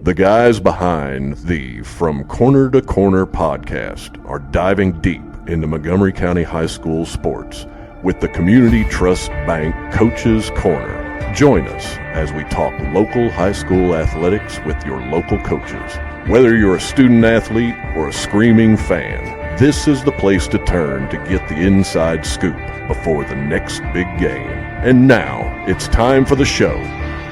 The guys behind the From Corner to Corner podcast are diving deep into Montgomery County High School sports with the Community Trust Bank Coaches Corner. Join us as we talk local high school athletics with your local coaches. Whether you're a student athlete or a screaming fan, this is the place to turn to get the inside scoop before the next big game. And now it's time for the show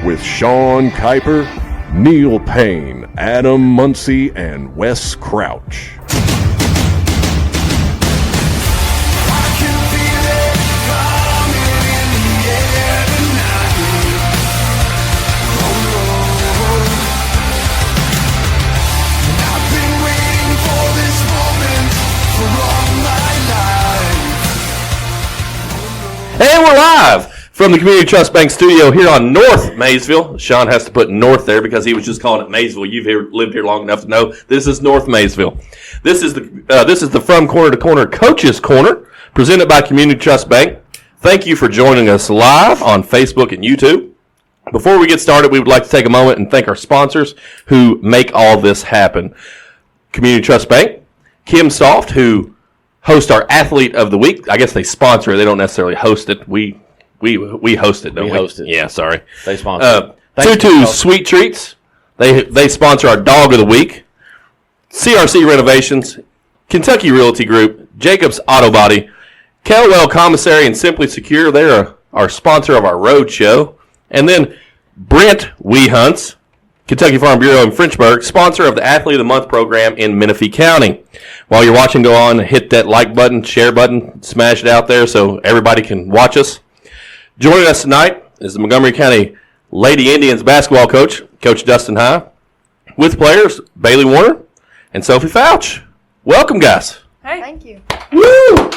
with Sean Kiper, Neil Payne, Adam Muncy, and Wes Crouch. And we're live from the Community Trust Bank studio here on North Maysville. Sean has to put North there because he was just calling it Maysville. You've lived here long enough to know this is North Maysville. This is the From Corner to Corner Coaches Corner presented by Community Trust Bank. Thank you for joining us live on Facebook and YouTube. Before we get started, we would like to take a moment and thank our sponsors who make all this happen. Community Trust Bank, Kim Soft, who host our Athlete of the Week. I guess they sponsor it. They don't necessarily host it. We host it, don't we? We host it. Yeah, sorry. They sponsor it. Tutu Sweet Treats. They sponsor our Dog of the Week. CRC Renovations, Kentucky Realty Group, Jacobs Auto Body, Kelwell Commissary, and Simply Secure. They're our sponsor of our road show. And then Brent Hunts, Kentucky Farm Bureau in Frenchburg, sponsor of the Athlete of the Month program in Menifee County. While you're watching, go on and hit that like button, share button, smash it out there so everybody can watch us. Joining us tonight is the Montgomery County Lady Indians basketball coach, Coach Dustin High, with players Baylee Warner and Sophie Fouch. Welcome, guys. Hey. Thank you. Woo!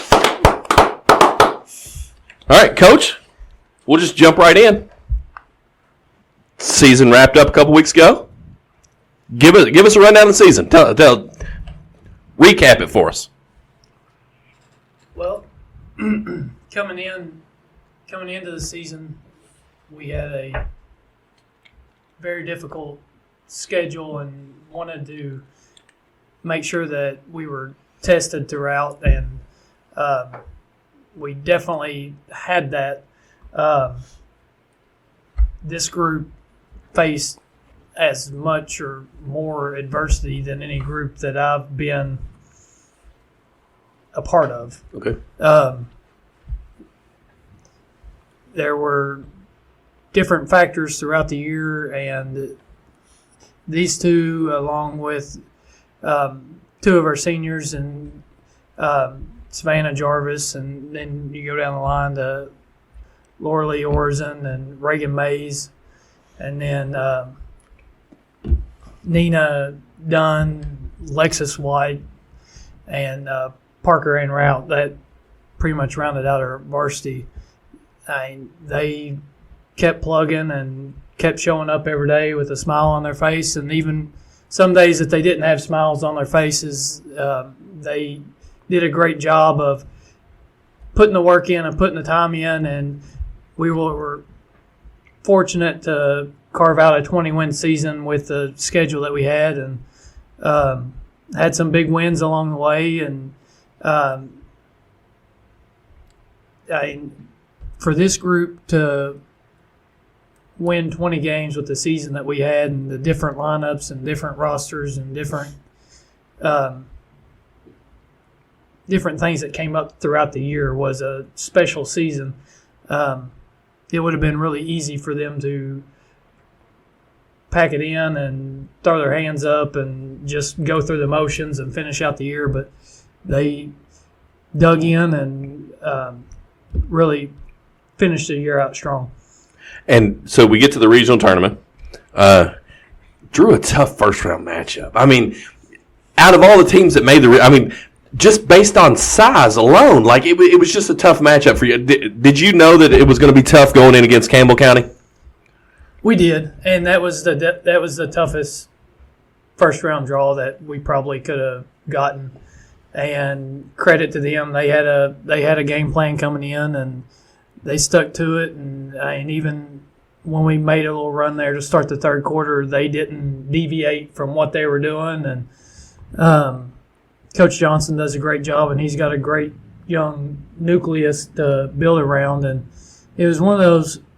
All right, Coach, we'll just jump right in. Season wrapped up a couple weeks ago. Give us a rundown of the season. Recap it for us. Well, coming into the season, we had a very difficult schedule and wanted to make sure that we were tested throughout, and we definitely had that. This group faced as much or more adversity than any group that I've been a part of. Okay. There were different factors throughout the year, and these two, along with two of our seniors and Savannah Jarvis, and then you go down the line to Laura Lee Orzen and Reagan Mays, and then Nina Dunn, Lexus White, and Parker Ann Rout. That pretty much rounded out our varsity. They kept plugging and kept showing up every day with a smile on their face, and even some days that they didn't have smiles on their faces, they did a great job of putting the work in and putting the time in, and we were fortunate to carve out a 20-win season with the schedule that we had, and had some big wins along the way. And for this group to win 20 games with the season that we had, and the different lineups and different rosters and different things that came up throughout the year, was a special season. It would have been really easy for them to pack it in and throw their hands up and just go through the motions and finish out the year, but they dug in and really finished the year out strong. And so we get to the regional tournament. Drew a tough first-round matchup. I mean, out of all the teams that made just based on size alone, like it was just a tough matchup for you. Did you know that it was going to be tough going in against Campbell County? We did, and that was the toughest first round draw that we probably could have gotten. And credit to them, they had a game plan coming in, and they stuck to it. And even when we made a little run there to start the third quarter, they didn't deviate from what they were doing. And Coach Johnson does a great job, and he's got a great young nucleus to build around. And it was one of those –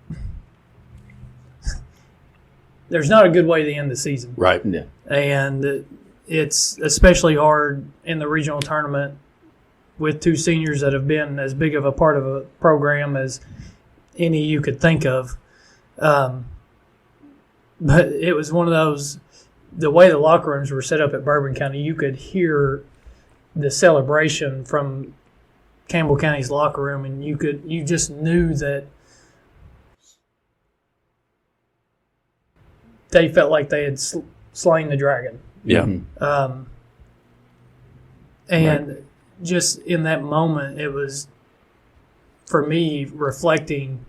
there's not a good way to end the season. Right. Yeah. And it's especially hard in the regional tournament with two seniors that have been as big of a part of a program as any you could think of. But it was one of those, the way the locker rooms were set up at Bourbon County, you could hear the celebration from Campbell County's locker room, and you just knew that they felt like they had slain the dragon. Yeah. And just in that moment, it was, for me, reflecting,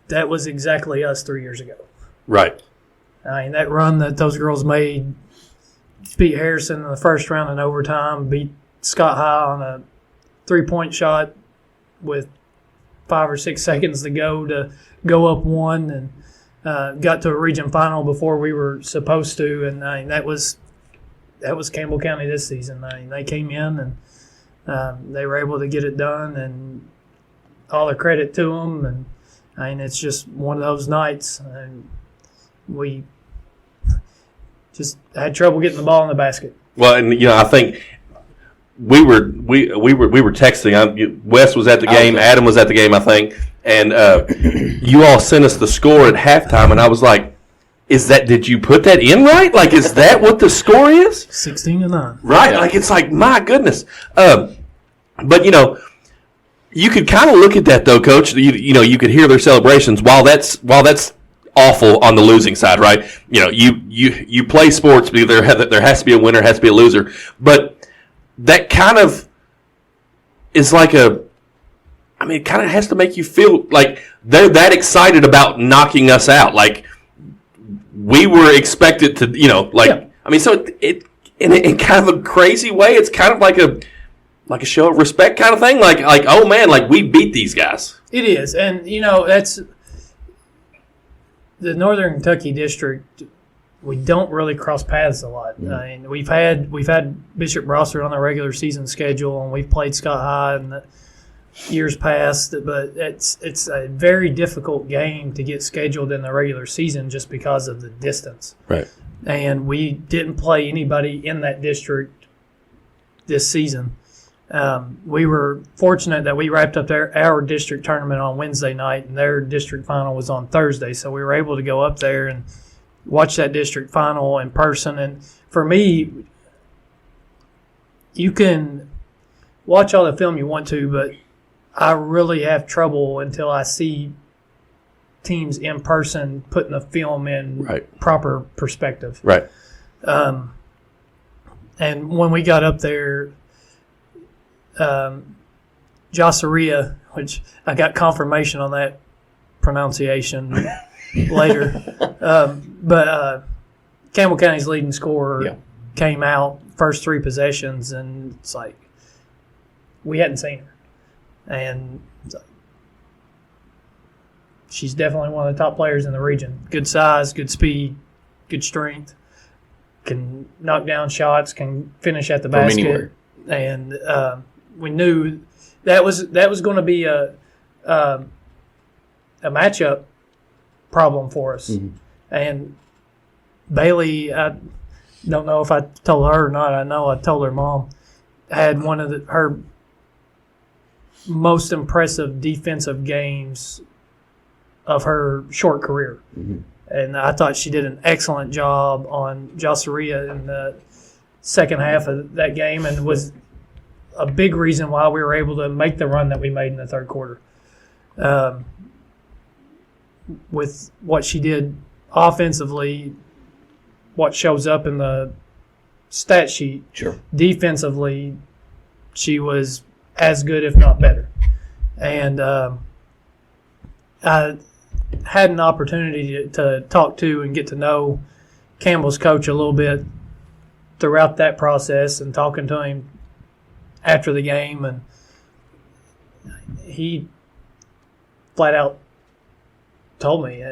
that was exactly us 3 years ago. Right. I mean, that run that those girls made, beat Harrison in the first round in overtime, beat Scott High on a three-point shot with 5 or 6 seconds to go up one, and got to a region final before we were supposed to. And I mean, that was Campbell County this season. I mean, they came in and they were able to get it done, and all the credit to them. And I mean, it's just one of those nights, and we just had trouble getting the ball in the basket. Well, and I think we were texting. Wes was at the game. Adam was at the game, I think, and you all sent us the score at halftime, and I was like, did you put that in right? Like, is that what the score is? 16-9. Right. Yeah. Like, it's like, my goodness. But you could kind of look at that though, Coach. You could hear their celebrations while that's awful on the losing side, right? You play sports, but there has to be a winner, has to be a loser. But that kind of is like it kind of has to make you feel like they're that excited about knocking us out. Like, we were expected to, I mean, so it in kind of a crazy way, it's kind of like a show of respect kind of thing. Like, oh man, like, we beat these guys. It is. And, that's the Northern Kentucky district. We don't really cross paths a lot. Mm-hmm. I mean, we've had Bishop Brossard on the regular season schedule, and we've played Scott High in the years past. But it's a very difficult game to get scheduled in the regular season just because of the distance. Right. And we didn't play anybody in that district this season. We were fortunate that we wrapped up our district tournament on Wednesday night, and their district final was on Thursday. So we were able to go up there and watch that district final in person. And for me, you can watch all the film you want to, but I really have trouble until I see teams in person putting the film in proper perspective. Right. And when we got up there, Josaria, which I got confirmation on that pronunciation later, but Campbell County's leading scorer came out first 3 possessions, and it's like we hadn't seen her, and she's definitely one of the top players in the region. Good size, good speed, good strength, can knock down shots, can finish at the basket, and we knew that was going to be a matchup problem for us. Mm-hmm. And Baylee, I don't know if I told her or not. I know I told her mom, had one of her most impressive defensive games of her short career. Mm-hmm. And I thought she did an excellent job on Josaria in the second half of that game, and was a big reason why we were able to make the run that we made in the third quarter. With what she did offensively, what shows up in the stat sheet, defensively, she was as good, if not better. And I had an opportunity to talk to and get to know Campbell's coach a little bit throughout that process, and talking to him after the game, and he flat out told me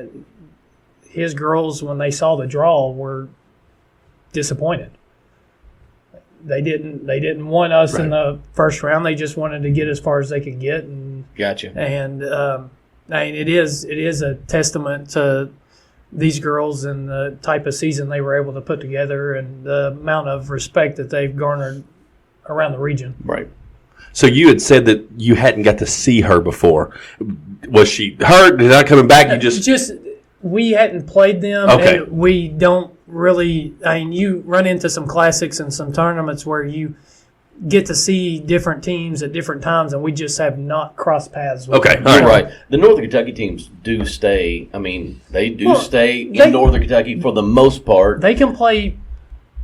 his girls, when they saw the draw, were disappointed. They didn't want us in the first round. They just wanted to get as far as they could get. And Gotcha. And I mean, it is a testament to these girls and the type of season they were able to put together and the amount of respect that they've garnered around the region. Right. So you had said that you hadn't got to see her before. Was she hurt? Did not coming back? You just we hadn't played them. Okay. And we don't really. I mean, you run into some classics and some tournaments where you get to see different teams at different times, and we just have not crossed paths with them. All Right. The Northern Kentucky teams do stay. I mean, they do stay in Northern Kentucky for the most part. They can play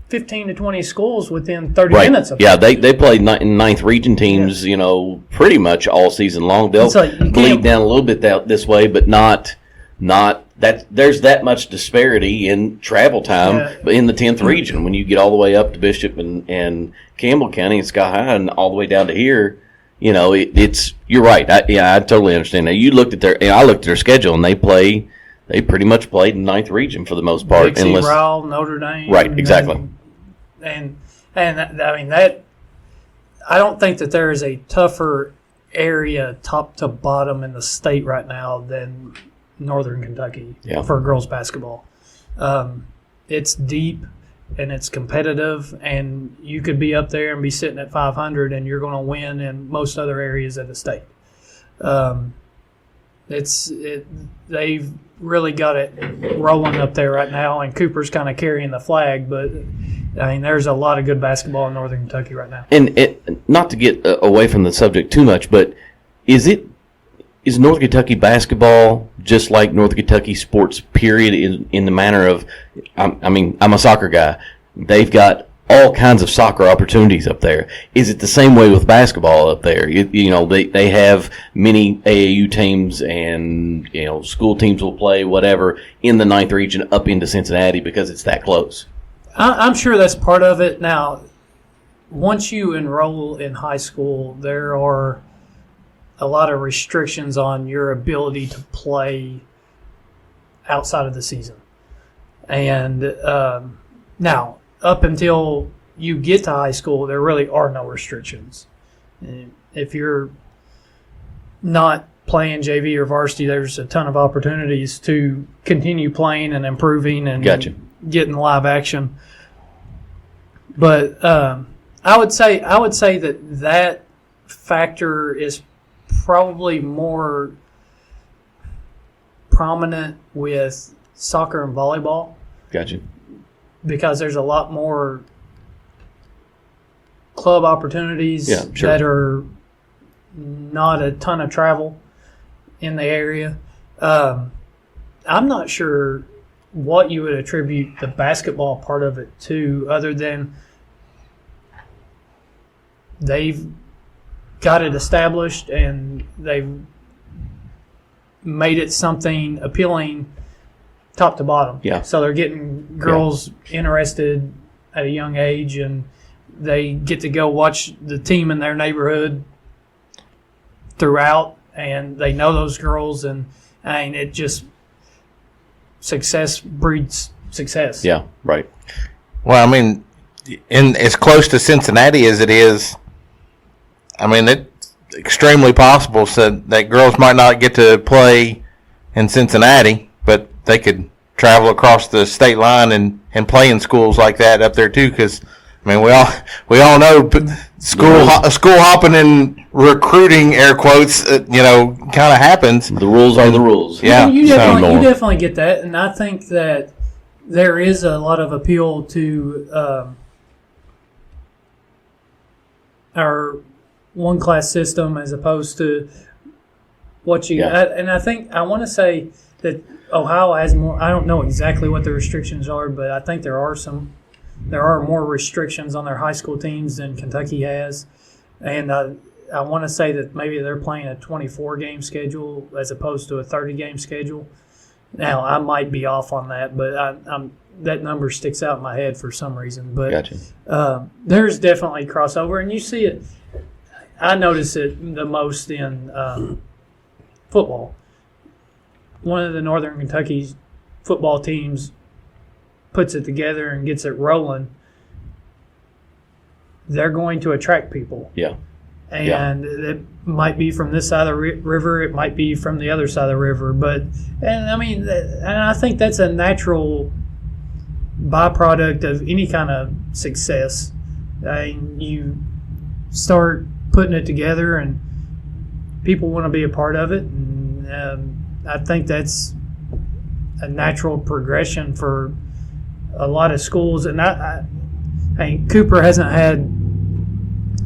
15 to 20 schools within 30 minutes of Yeah, they play ninth region teams, pretty much all season long. They'll like you bleed can't- down a little bit this way, but not that. There's that much disparity in travel time in the 10th region when you get all the way up to Bishop and Campbell County and Sky High and all the way down to here. It's you're right. I totally understand. Now I looked at their schedule and they pretty much played in ninth region for the most part. Dixie, Rowell, Notre Dame. Right, exactly. And I mean that. I don't think that there is a tougher area top to bottom in the state right now than Northern Kentucky for girls basketball. It's deep and it's competitive, and you could be up there and be sitting at 500 and you're going to win in most other areas of the state. They've really got it rolling up there right now, and Cooper's kind of carrying the flag, but I mean, there's a lot of good basketball in Northern Kentucky right now. And not to get away from the subject too much, but is Northern Kentucky basketball just like Northern Kentucky sports, period, in the manner of, I'm a soccer guy. They've got all kinds of soccer opportunities up there. Is it the same way with basketball up there? They have many AAU teams and, school teams will play whatever in the ninth region up into Cincinnati because it's that close. I'm sure that's part of it. Now, once you enroll in high school, there are a lot of restrictions on your ability to play outside of the season. And now, up until you get to high school, there really are no restrictions. And if you're not playing JV or varsity, there's a ton of opportunities to continue playing and improving and getting live action. But I would say that factor is probably more prominent with soccer and volleyball. Gotcha. Because there's a lot more club opportunities that are not a ton of travel in the area. I'm not sure what you would attribute the basketball part of it to, other than they've got it established and they've made it something appealing top to bottom. Yeah. So they're getting girls interested at a young age, and they get to go watch the team in their neighborhood throughout, and they know those girls, and it just success breeds success. Yeah, right. Well, I mean, in as close to Cincinnati as it is, I mean, it's extremely possible that girls might not get to play in Cincinnati, but they could travel across the state line and play in schools like that up there too. Because I mean, we all know school hopping and recruiting, air quotes, kind of happens. The rules are the rules. Yeah, you definitely get that, and I think that there is a lot of appeal to our one class system as opposed to what you and I want to say that Ohio has more. I don't know exactly what the restrictions are, but I think there are more restrictions on their high school teams than Kentucky has, and I want to say that maybe they're playing a 24-game schedule as opposed to a 30-game schedule. Now, I might be off on that, but that number sticks out in my head for some reason. But there's definitely crossover, and you see it. I notice it the most in football. one of the Northern Kentucky football teams puts it together and gets it rolling, they're going to attract people. Yeah. And it might be from this side of the river, it might be from the other side of the river. And I think that's a natural byproduct of any kind of success. You start putting it together and people want to be a part of it. And I think that's a natural progression for a lot of schools. And I Cooper hasn't had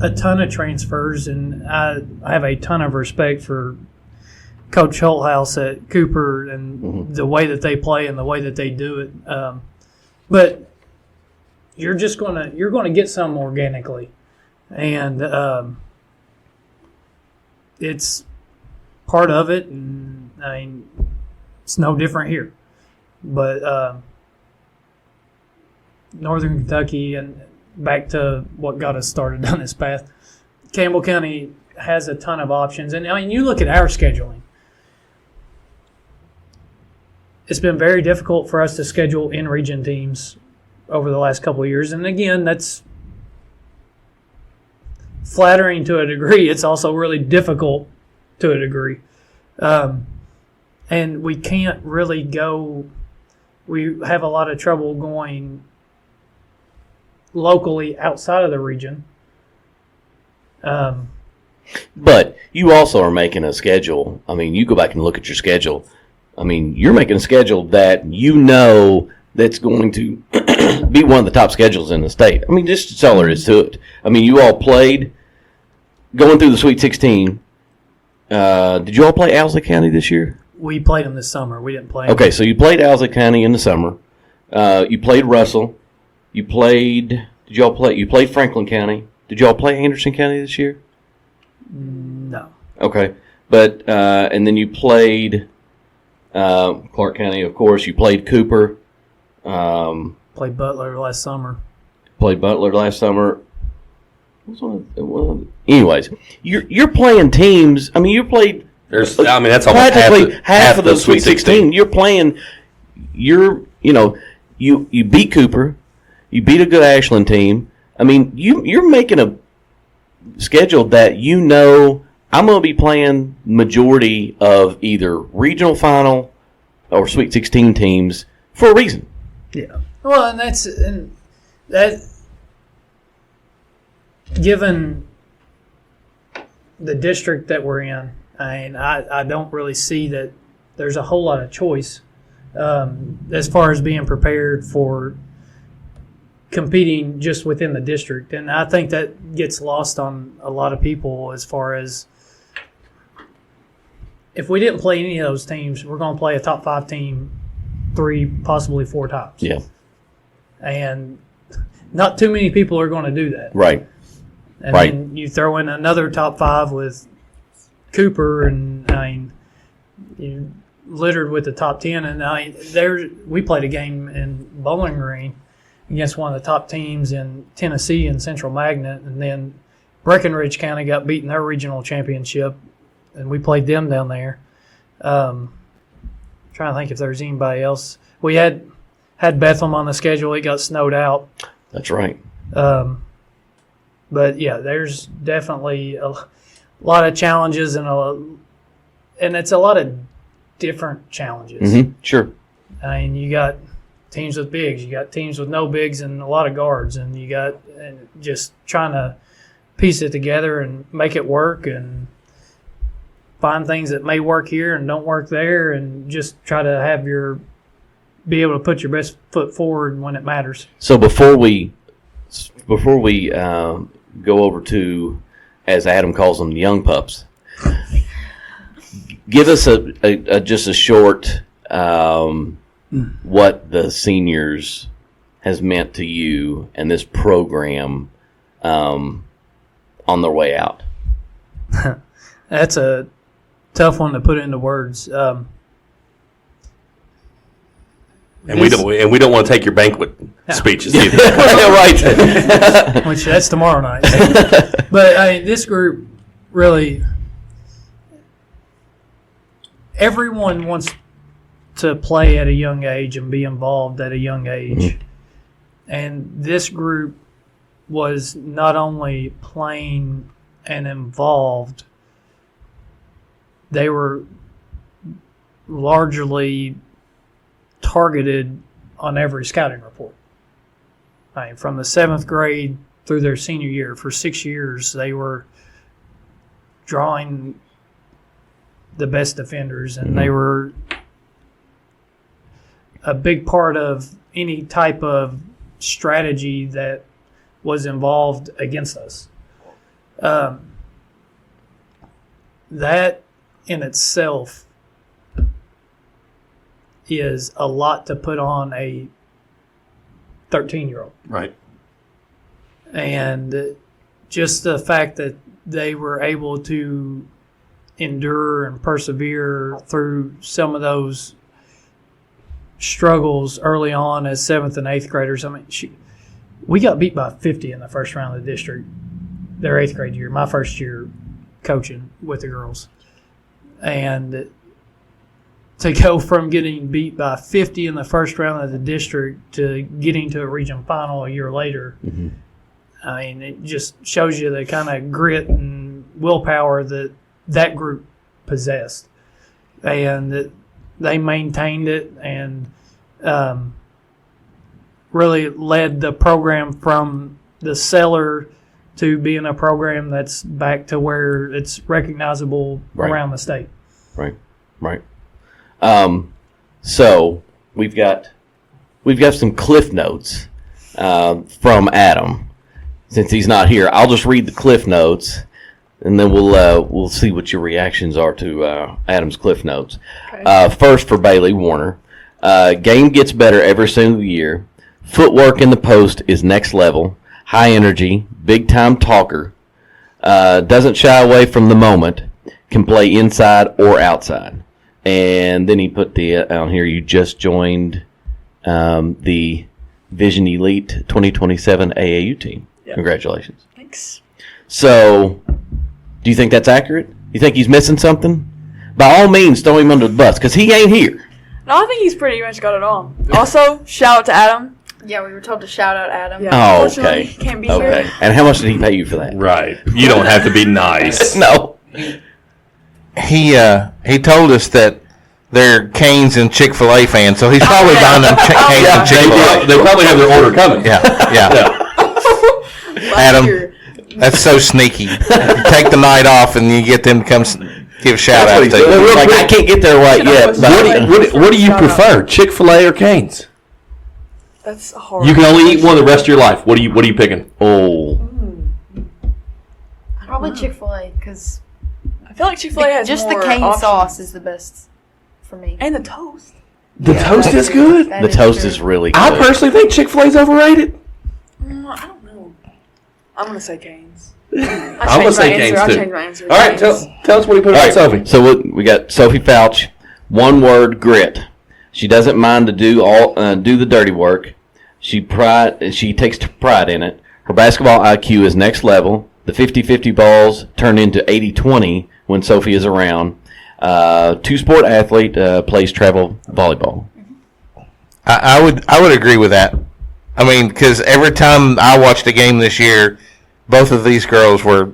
a ton of transfers, and I have a ton of respect for Coach Holthouse at Cooper and the way that they play and the way that they do it. But you're gonna get some organically, and it's part of it. And it's no different here. But Northern Kentucky, and back to what got us started down this path, Campbell County has a ton of options. And you look at our scheduling. It's been very difficult for us to schedule in-region teams over the last couple of years. And again, that's flattering to a degree. It's also really difficult to a degree. And we can't really go – we have a lot of trouble going – locally outside of the region. But you also are making a schedule. I mean, you go back and look at your schedule. I mean, you're making a schedule that that's going to be one of the top schedules in the state. I mean, just all there is to it. I mean, you all played going through the Sweet 16. Did you all play Owsley County this year? We played them this summer. We didn't play them. Okay, so you played Owsley County in the summer. You played Russell. You played Franklin County. Did y'all play Anderson County this year? No. Okay. But, and then you played Clark County, of course. You played Cooper. Played Butler last summer. Anyways, you're playing teams. I mean, you played. That's almost half of the Sweet 16. You're playing. You beat Cooper. You beat a good Ashland team. I mean, you're making a schedule that I'm going to be playing majority of either regional final or Sweet 16 teams for a reason. Yeah. Well, and that given the district that we're in, I don't really see that there's a whole lot of choice as far as being prepared for competing just within the district. And I think that gets lost on a lot of people as far as if we didn't play any of those teams, we're going to play a top 5 team 3, possibly 4 times. Yeah. And not too many people are going to do that. Right. And then you throw in another top 5 with Cooper, and you littered with the top 10. And we played a game in Bowling Green against one of the top teams in Tennessee in Central Magnet, and then Breckenridge County got beat in their regional championship, and we played them down there. Trying to think if there's anybody else. We had Bethlehem on the schedule. It got snowed out. That's right. But yeah, there's definitely a lot of challenges, and it's a lot of different challenges. Mm-hmm. Sure. You got teams with bigs, you got teams with no bigs, and a lot of guards, and just trying to piece it together and make it work, and find things that may work here and don't work there, and just try to be able to put your best foot forward when it matters. So before we go over to, as Adam calls them, the young pups, give us just a short what the seniors has meant to you and this program on their way out. That's a tough one to put into words. And we don't want to take your banquet speeches either. Right. Which that's tomorrow night. But this group really, everyone wants to play at a young age and be involved at a young age. And this group was not only playing and involved, they were largely targeted on every scouting report. I mean, from the 7th grade through their senior year, for 6 years, they were drawing the best defenders, and they were a big part of any type of strategy that was involved against us. That in itself is a lot to put on a 13-year-old. Right. And just the fact that they were able to endure and persevere through some of those struggles early on as 7th and 8th graders. I mean, we got beat by 50 in the first round of the district their 8th grade year, my first year coaching with the girls. And to go from getting beat by 50 in the first round of the district to getting to a region final a year later, I mean, it just shows you the kind of grit and willpower that group possessed. And they maintained it and really led the program from the cellar to being a program that's back to where it's recognizable around the state. Right. So we've got some cliff notes from Adam. Since he's not here, I'll just read the cliff notes, and then we'll see what your reactions are to Adam's cliff notes. Okay. First for Baylee Warner, game gets better every single year. Footwork in the post is next level. High energy, big time talker. Doesn't shy away from the moment. Can play inside or outside. And then he put on here, you just joined the Vision Elite 2027 AAU team. Yep. Congratulations. Thanks. So, do you think that's accurate? You think he's missing something? By all means, throw him under the bus, because he ain't here. No, I think he's pretty much got it all. Also, shout out to Adam. Yeah, we were told to shout out Adam. Yeah, Oh, unfortunately, okay. He can't be Okay. here. And how much did he pay you for that? Right. You don't have to be nice. No. He told us that they're Canes and Chick-fil-A fans, so he's probably buying them Canes and Chick-fil-A. They probably have their order coming. Yeah. Adam, that's so sneaky. Take the night off and you get them to come give shout outs to you. Like, I can't get there right yet. What do you prefer, Chick-fil-A or Cane's? That's a horrible. You can only eat one the rest of your life. What are you picking? Oh. Probably Chick-fil-A, because I feel like Chick-fil-A has just more the cane options. sauce is the best for me. And the toast. The toast is good. That The toast true. is really good. I personally think Chick-fil-A's overrated. I don't know. I'm going to say Cane's. I'm gonna say Cane's I'll too. change my answer. All right, tell us what he put All on right, Sophie. So we got Sophie Fouch. One word: grit. She doesn't mind to do the dirty work. She takes pride in it. Her basketball IQ is next level. The 50-50 balls turn into 80-20 when Sophie is around. Two-sport athlete, plays travel volleyball. I would agree with that. I mean, because every time I watched a game this year, both of these girls were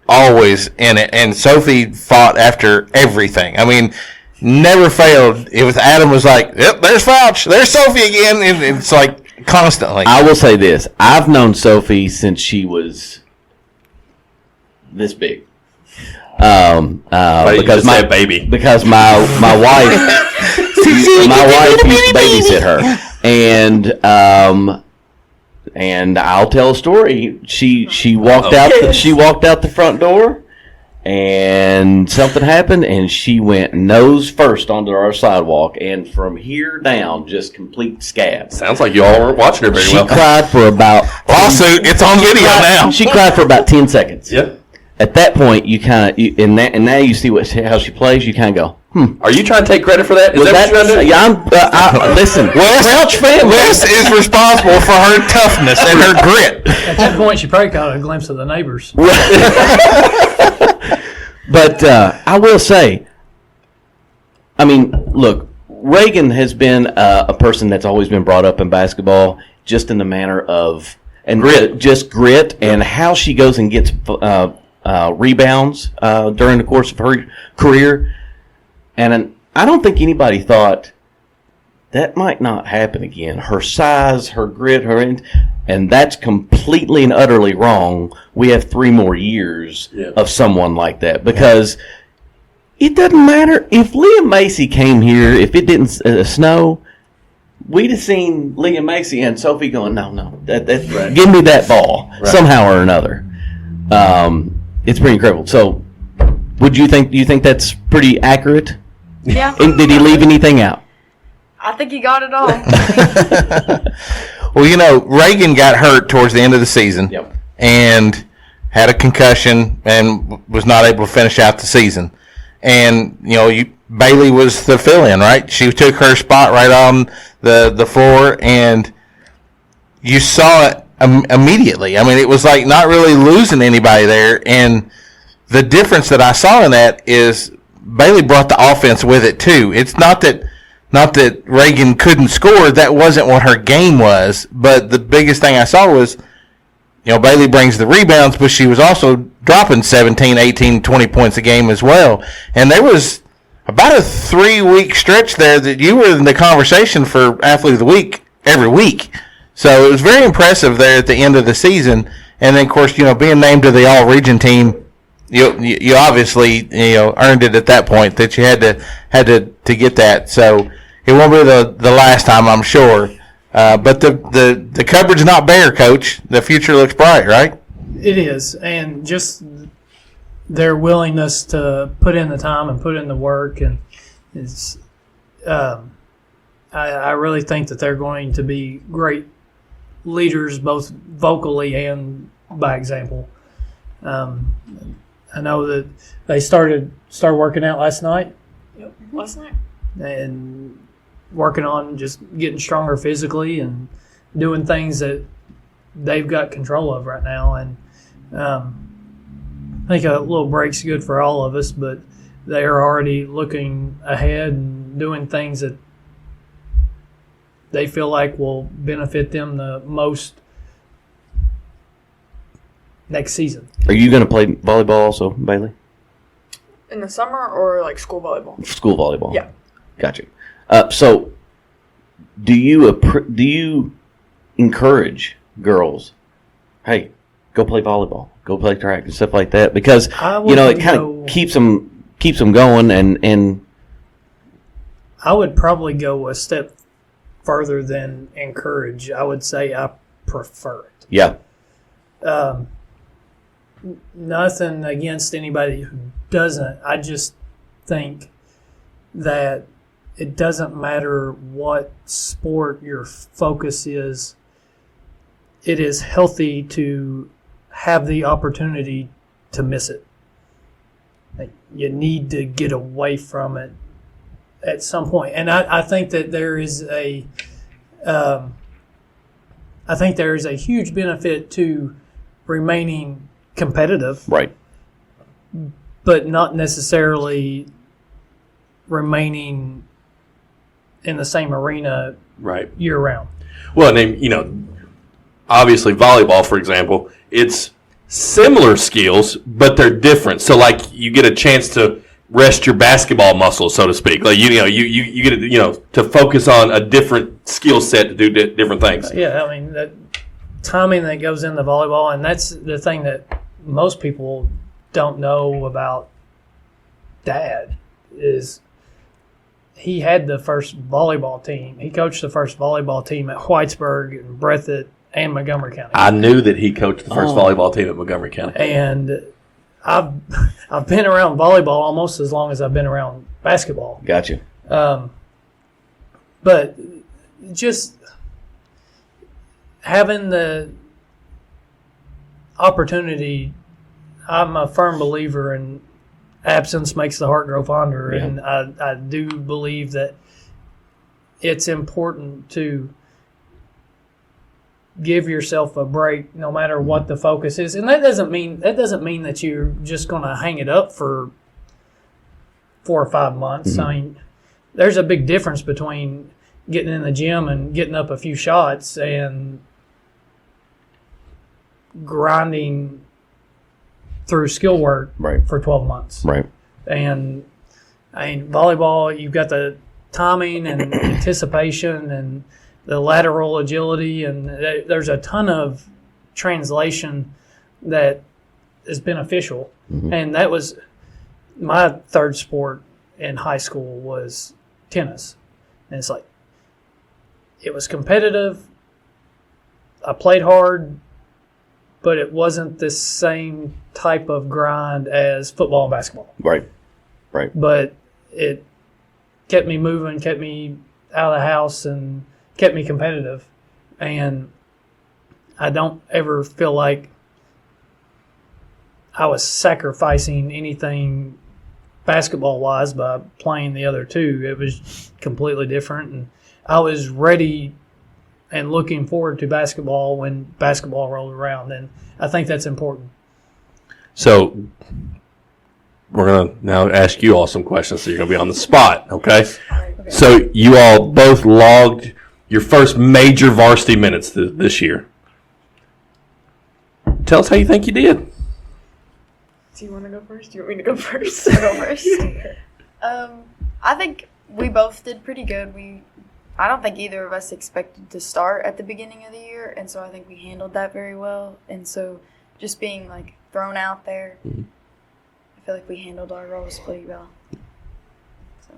always in it, and Sophie fought after everything. I mean, never failed. It was Adam was like, "Yep, there's Fouch, there's Sophie again." And it's like constantly. I will say this: I've known Sophie since she was this big. Because my baby. Because my wife used to babysit her, and I'll tell a story. She walked out. She walked out the front door, and something happened, and she went nose first onto our sidewalk, and from here down, just complete scab. Sounds like you all weren't watching her very She well. cried for about Lawsuit. It's on video now. She cried for about 10 seconds. Yep. At that point, you kind of, and now you see how she plays. You kind of go, Are you trying to take credit for that? Is that what you're trying to do? Yeah, listen, Fouch fan. Wes is responsible for her toughness and her grit. At that point, she probably got a glimpse of the neighbors. But I will say, I mean, look, Reagan has been a person that's always been brought up in basketball, just in the manner of grit, and how she goes and gets rebounds during the course of her career. And I don't think anybody thought that might not happen again. Her size, her grit, and that's completely and utterly wrong. We have 3 more years of someone like that, because it doesn't matter if Leah Macy came here. If it didn't snow, we'd have seen Leah Macy and Sophie going, no, give me that ball somehow or another. It's pretty incredible. So, do you think that's pretty accurate? Yeah. And did he leave anything out? I think he got it all. Well, Reagan got hurt towards the end of the season and had a concussion and was not able to finish out the season. And, Baylee was the fill-in, right? She took her spot right on the floor, and you saw it immediately. I mean, it was like not really losing anybody there. And the difference that I saw in that is Baylee brought the offense with it too. It's not that Reagan couldn't score. That wasn't what her game was. But the biggest thing I saw was, Baylee brings the rebounds, but she was also dropping 17, 18, 20 points a game as well. And there was about a 3-week stretch there that you were in the conversation for Athlete of the Week every week. So it was very impressive there at the end of the season. And then, of course, being named to the All-Region team, you obviously earned it at that point, that you had to get that. So it won't be the last time, I'm sure. But the cupboard's not bare, Coach. The future looks bright, right? It is, and just their willingness to put in the time and put in the work, and is. I really think that they're going to be great leaders, both vocally and by example. I know that they started working out last night. Yep, last night. And working on just getting stronger physically and doing things that they've got control of right now. And I think a little break's good for all of us, but they are already looking ahead and doing things that they feel like will benefit them the most next season. Are you going to play volleyball also, Baylee? In the summer or like school volleyball? School volleyball. Yeah. Gotcha. So, do you encourage girls? Hey, go play volleyball, go play track and stuff like that, because it kind of keeps them going. And I would probably go a step further than encourage. I would say I prefer it. Yeah. Nothing against anybody who doesn't. I just think that it doesn't matter what sport your focus is. It is healthy to have the opportunity to miss it. Like, you need to get away from it at some point. And I think that there is a huge benefit to remaining competitive, right, but not necessarily remaining in the same arena right year round. Well, and obviously volleyball, for example, it's similar skills, but they're different. So, like, you get a chance to rest your basketball muscles, so to speak. Like, you get to focus on a different skill set to do different things. Yeah, I mean, that timing that goes into volleyball, and that's the thing that most people don't know about Dad, is he had the first volleyball team. He coached the first volleyball team at Whitesburg and Breathitt and Montgomery County. I knew that he coached the first volleyball team at Montgomery County. And I've been around volleyball almost as long as I've been around basketball. Gotcha. But just having the opportunity, I'm a firm believer in absence makes the heart grow fonder, Yeah. and I do believe that it's important to give yourself a break no matter what the focus is. And that doesn't mean that you're just going to hang it up for 4 or 5 months. Mm-hmm. I mean, there's a big difference between getting in the gym and getting up a few shots and grinding through skill work Right. for 12 months. Right. And I mean, volleyball, you've got the timing and anticipation and the lateral agility, and there's a ton of translation that is beneficial. And that was my third sport in high school was tennis. And it's like, it was competitive. I played hard, but it wasn't the same type of grind as football and basketball. Right. Right. But it kept me moving, kept me out of the house, and kept me competitive. And I don't ever feel like I was sacrificing anything basketball-wise by playing the other two. It was completely different, and I was ready and looking forward to basketball when basketball rolled around, and I think that's important. So we're going to now ask you all some questions, so you're going to be on the spot, okay? So you all both logged your first major varsity minutes this year. Tell us how you think you did. Do you want to go first? Do you want me to go first? I'll go first. I think we both did pretty good. I don't think either of us expected to start at the beginning of the year, and so I think we handled that very well. And so just being like thrown out there, I feel like we handled our roles pretty well. So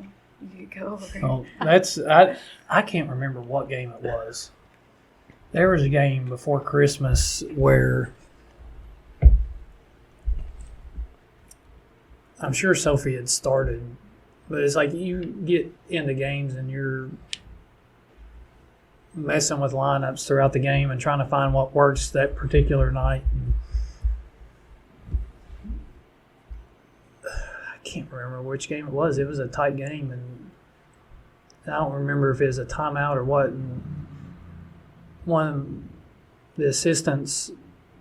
you could go over. Oh, I can't remember what game it was. There was a game before Christmas where I'm sure Sophie had started, but it's like you get into games and you're messing with lineups throughout the game and trying to find what works that particular night. And I can't remember which game it was. It was a tight game, and I don't remember if it was a timeout or what. And one of the assistants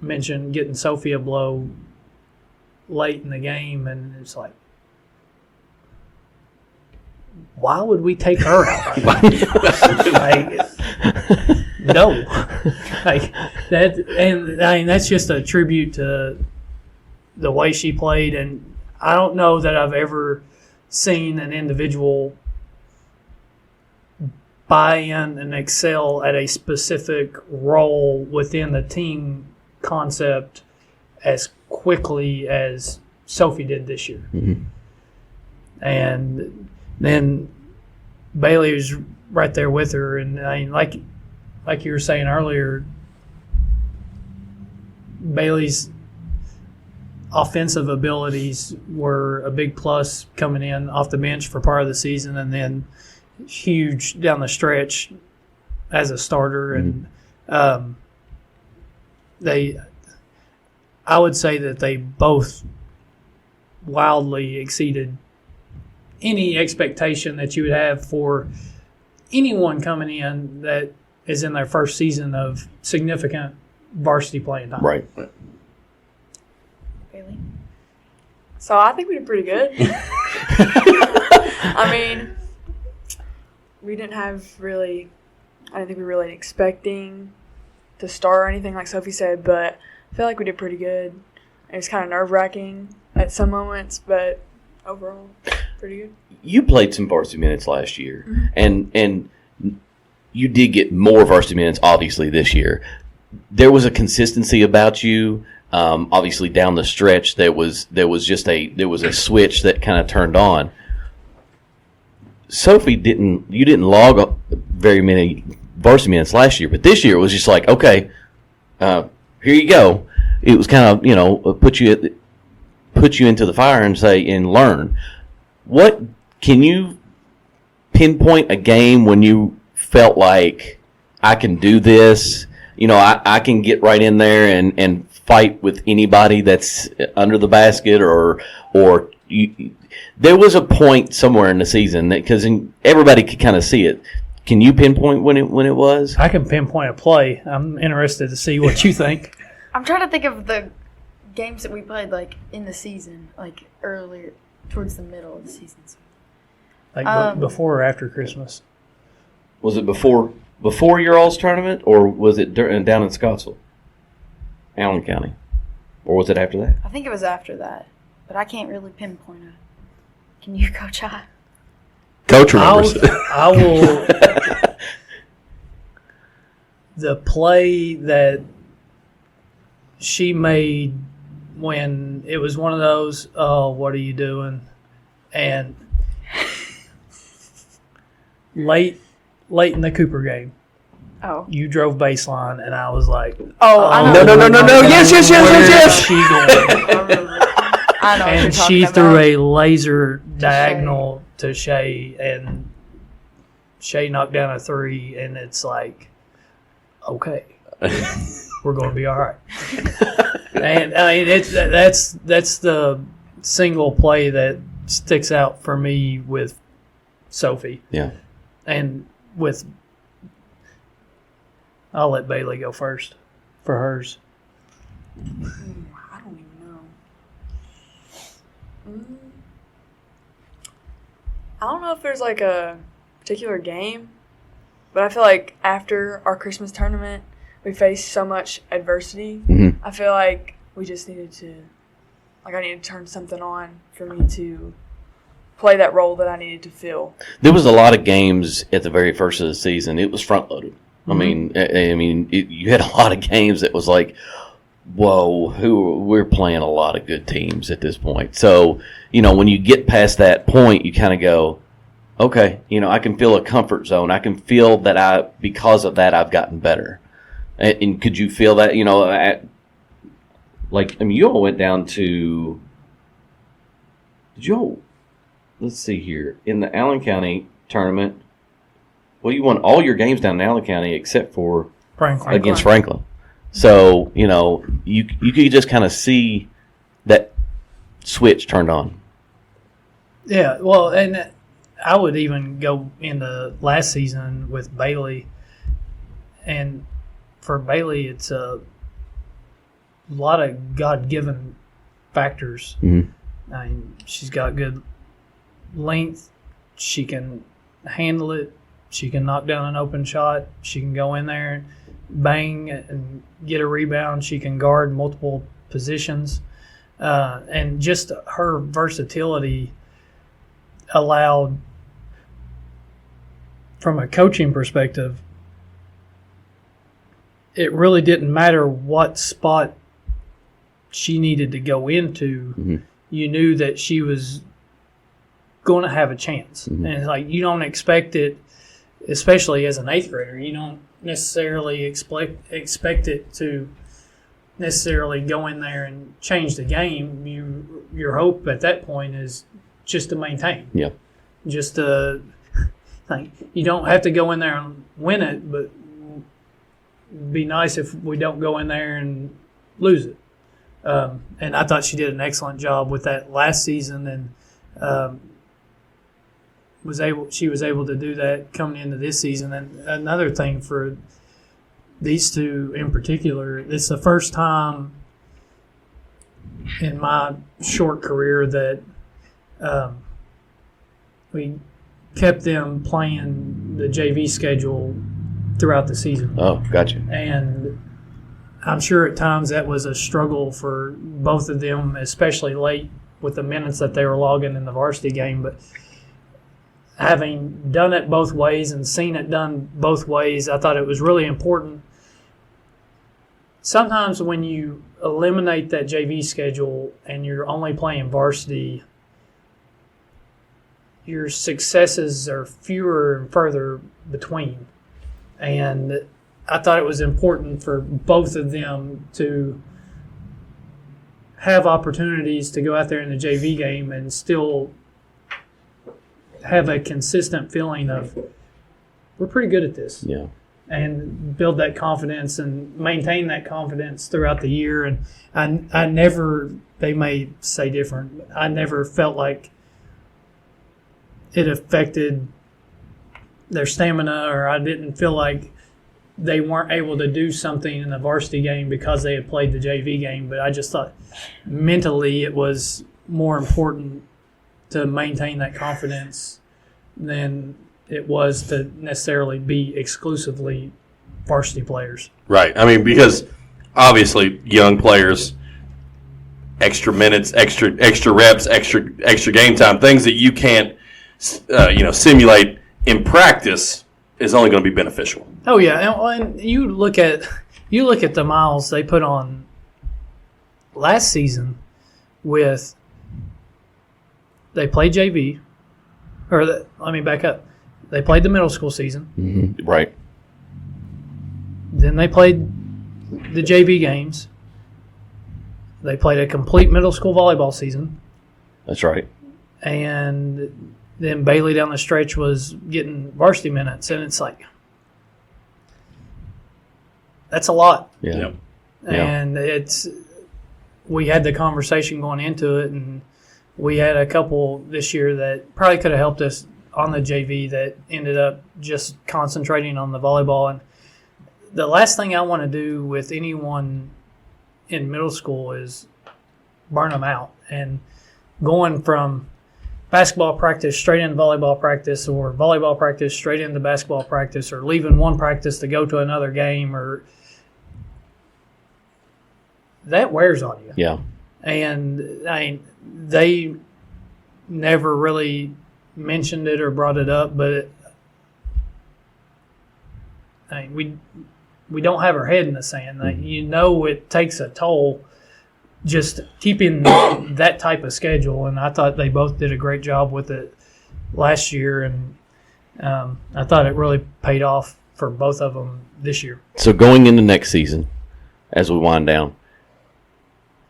mentioned getting Sophie a blow late in the game, and it's like, why would we take her out? No, like that, and I mean that's just a tribute to the way she played. And I don't know that I've ever seen an individual buy in and excel at a specific role within the team concept as quickly as Sophie did this year. And then Baylee was right there with her, and I mean, like you were saying earlier, Bailey's offensive abilities were a big plus coming in off the bench for part of the season, and then huge down the stretch as a starter. And I would say that they both wildly exceeded any expectation that you would have for anyone coming in that is in their first season of significant varsity playing time. Right. Really? So I think we did pretty good. I mean, we didn't have really, I don't think we were really expecting to start or anything like Sophie said, but I feel like we did pretty good. It was kind of nerve-wracking at some moments, but overall, pretty good. You played some varsity minutes last year, and you did get more varsity minutes, obviously, this year. There was a consistency about you. Obviously, down the stretch, there was a switch that kind of turned on. Sophie you didn't log very many varsity minutes last year, but this year it was just like, okay, here you go. It was kind of put you into the fire and say and learn. What can you pinpoint a game when you felt like I can do this? I can get right in there and fight with anybody that's under the basket, or there was a point somewhere in the season that, because everybody could kind of see it. Can you pinpoint when it was? I can pinpoint a play. I'm interested to see what you think. I'm trying to think of the games that we played like in the season, like earlier towards the middle of the season. So Like before or after Christmas? Was it before your All's tournament, or was it down in Scottsville, Allen County, or was it after that? I think it was after that, but I can't really pinpoint it. Can you, Coach I? Coach remembers. I will. The play that she made when it was one of those, oh, what are you doing? And late in the Cooper game, you drove baseline, and I was like, I know. No. Yes. She going? I know. And she threw a laser diagonal to Shay, and Shay knocked down a 3, and it's like, okay, we're going to be all right. And I mean, that's the single play that sticks out for me with Sophie. Yeah. And I'll let Baylee go first for hers. I don't even know. I don't know if there's like a particular game, but I feel like after our Christmas tournament, we faced so much adversity. Mm-hmm. I feel like we just needed to, I needed to turn something on for me to play that role that I needed to fill. There was a lot of games at the very first of the season. It was front loaded. Mm-hmm. You had a lot of games that was like, whoa, we're playing a lot of good teams at this point. So, when you get past that point, you kind of go, okay, I can feel a comfort zone. I can feel that because of that, I've gotten better. And could you feel that, you all went down to, let's see here, in the Allen County tournament, well, you won all your games down in Allen County except for Franklin. Against Franklin. So, you could just kind of see that switch turned on. Yeah, well, and I would even go into last season with Baylee. And for Baylee, it's a lot of God-given factors. Mm-hmm. I mean, she's got good length. She can handle it. She can knock down an open shot. She can go in there and bang and get a rebound. She can guard multiple positions. And just her versatility allowed, from a coaching perspective, it really didn't matter what spot she needed to go into. Mm-hmm. You knew that she was going to have a chance. Mm-hmm. And it's like, you don't expect it, especially as an 8th grader, you don't necessarily expect it to necessarily go in there and change the game. Your hope at that point is just to maintain. Yeah. Just to, you don't have to go in there and win it, but it'd be nice if we don't go in there and lose it. And I thought she did an excellent job with that last season, and she was able to do that coming into this season. And another thing for these two in particular, it's the first time in my short career that we kept them playing the JV schedule throughout the season. Oh, gotcha. And I'm sure at times that was a struggle for both of them, especially late with the minutes that they were logging in the varsity game. But having done it both ways and seen it done both ways, I thought it was really important. Sometimes when you eliminate that JV schedule and you're only playing varsity, your successes are fewer and further between. And I thought it was important for both of them to have opportunities to go out there in the JV game and still have a consistent feeling of, we're pretty good at this. Yeah. And build that confidence and maintain that confidence throughout the year. And I never, they may say different, but I never felt like it affected their stamina, or I didn't feel like they weren't able to do something in the varsity game because they had played the JV game. But I just thought mentally it was more important to maintain that confidence than it was to necessarily be exclusively varsity players. Right. I mean, because obviously young players, extra minutes, extra reps, extra game time, things that you can't simulate in practice is only going to be beneficial. Oh yeah, and you look at the miles they put on last season with they played JV, let me back up. They played the middle school season. Mm-hmm. Right. Then they played the JV games. They played a complete middle school volleyball season. That's right. And then Baylee down the stretch was getting varsity minutes, and it's like that's a lot. Yeah. Yep. And we had the conversation going into it, and we had a couple this year that probably could have helped us on the JV that ended up just concentrating on the volleyball. And the last thing I want to do with anyone in middle school is burn them out. And going from basketball practice straight into volleyball practice, or volleyball practice straight into basketball practice, or leaving one practice to go to another game, or that wears on you. Yeah. And they never really mentioned it or brought it up, but we don't have our head in the sand. It takes a toll just keeping that type of schedule, and I thought they both did a great job with it last year, and I thought it really paid off for both of them this year. So going into next season, as we wind down,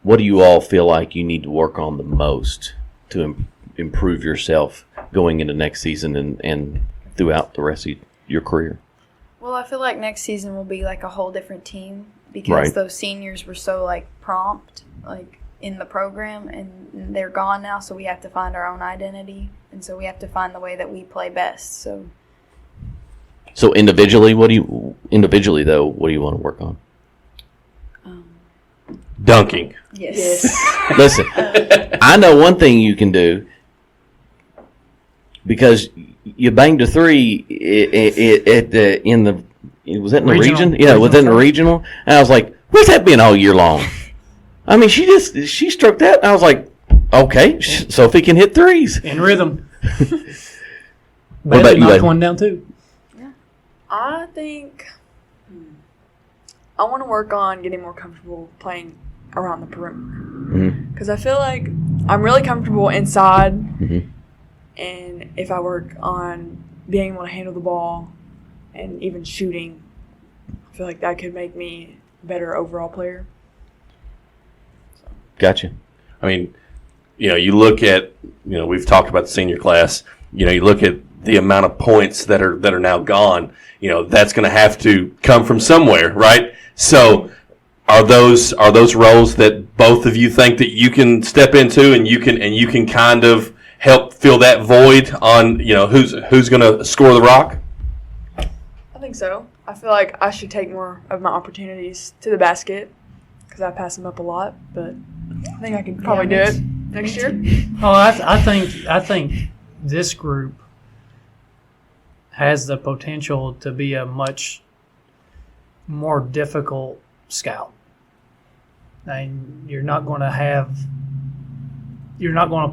what do you all feel like you need to work on the most to improve yourself going into next season and throughout the rest of your career? Well, I feel like next season will be like a whole different team because Right. those seniors were so like prompt like in the program, and they're gone now, so we have to find our own identity, and so we have to find the way that we play best. So individually, what do you want to work on? Dunking. yes. Listen, I know one thing you can do because you banged a three in the Regional. region? Yeah, within the regional. And I was like, where's that been all year long? I mean, she struck that. And I was like, okay, Sophie can hit threes. In rhythm. What about you, knocked Baylee? one down too. I think I want to work on getting more comfortable playing around the perimeter. Because I feel like I'm really comfortable inside, and if I work on being able to handle the ball and even shooting, I feel like that could make me a better overall player. Gotcha. I mean, you look at, we've talked about the senior class. You look at the amount of points that are now gone. That's going to have to come from somewhere, right? So, are those roles that both of you think that you can step into, and you can kind of help fill that void on who's going to score the rock? I think so. I feel like I should take more of my opportunities to the basket because I pass them up a lot, but I think I can probably do it next year. Oh, I think this group has the potential to be a much more difficult scout. And you're not going to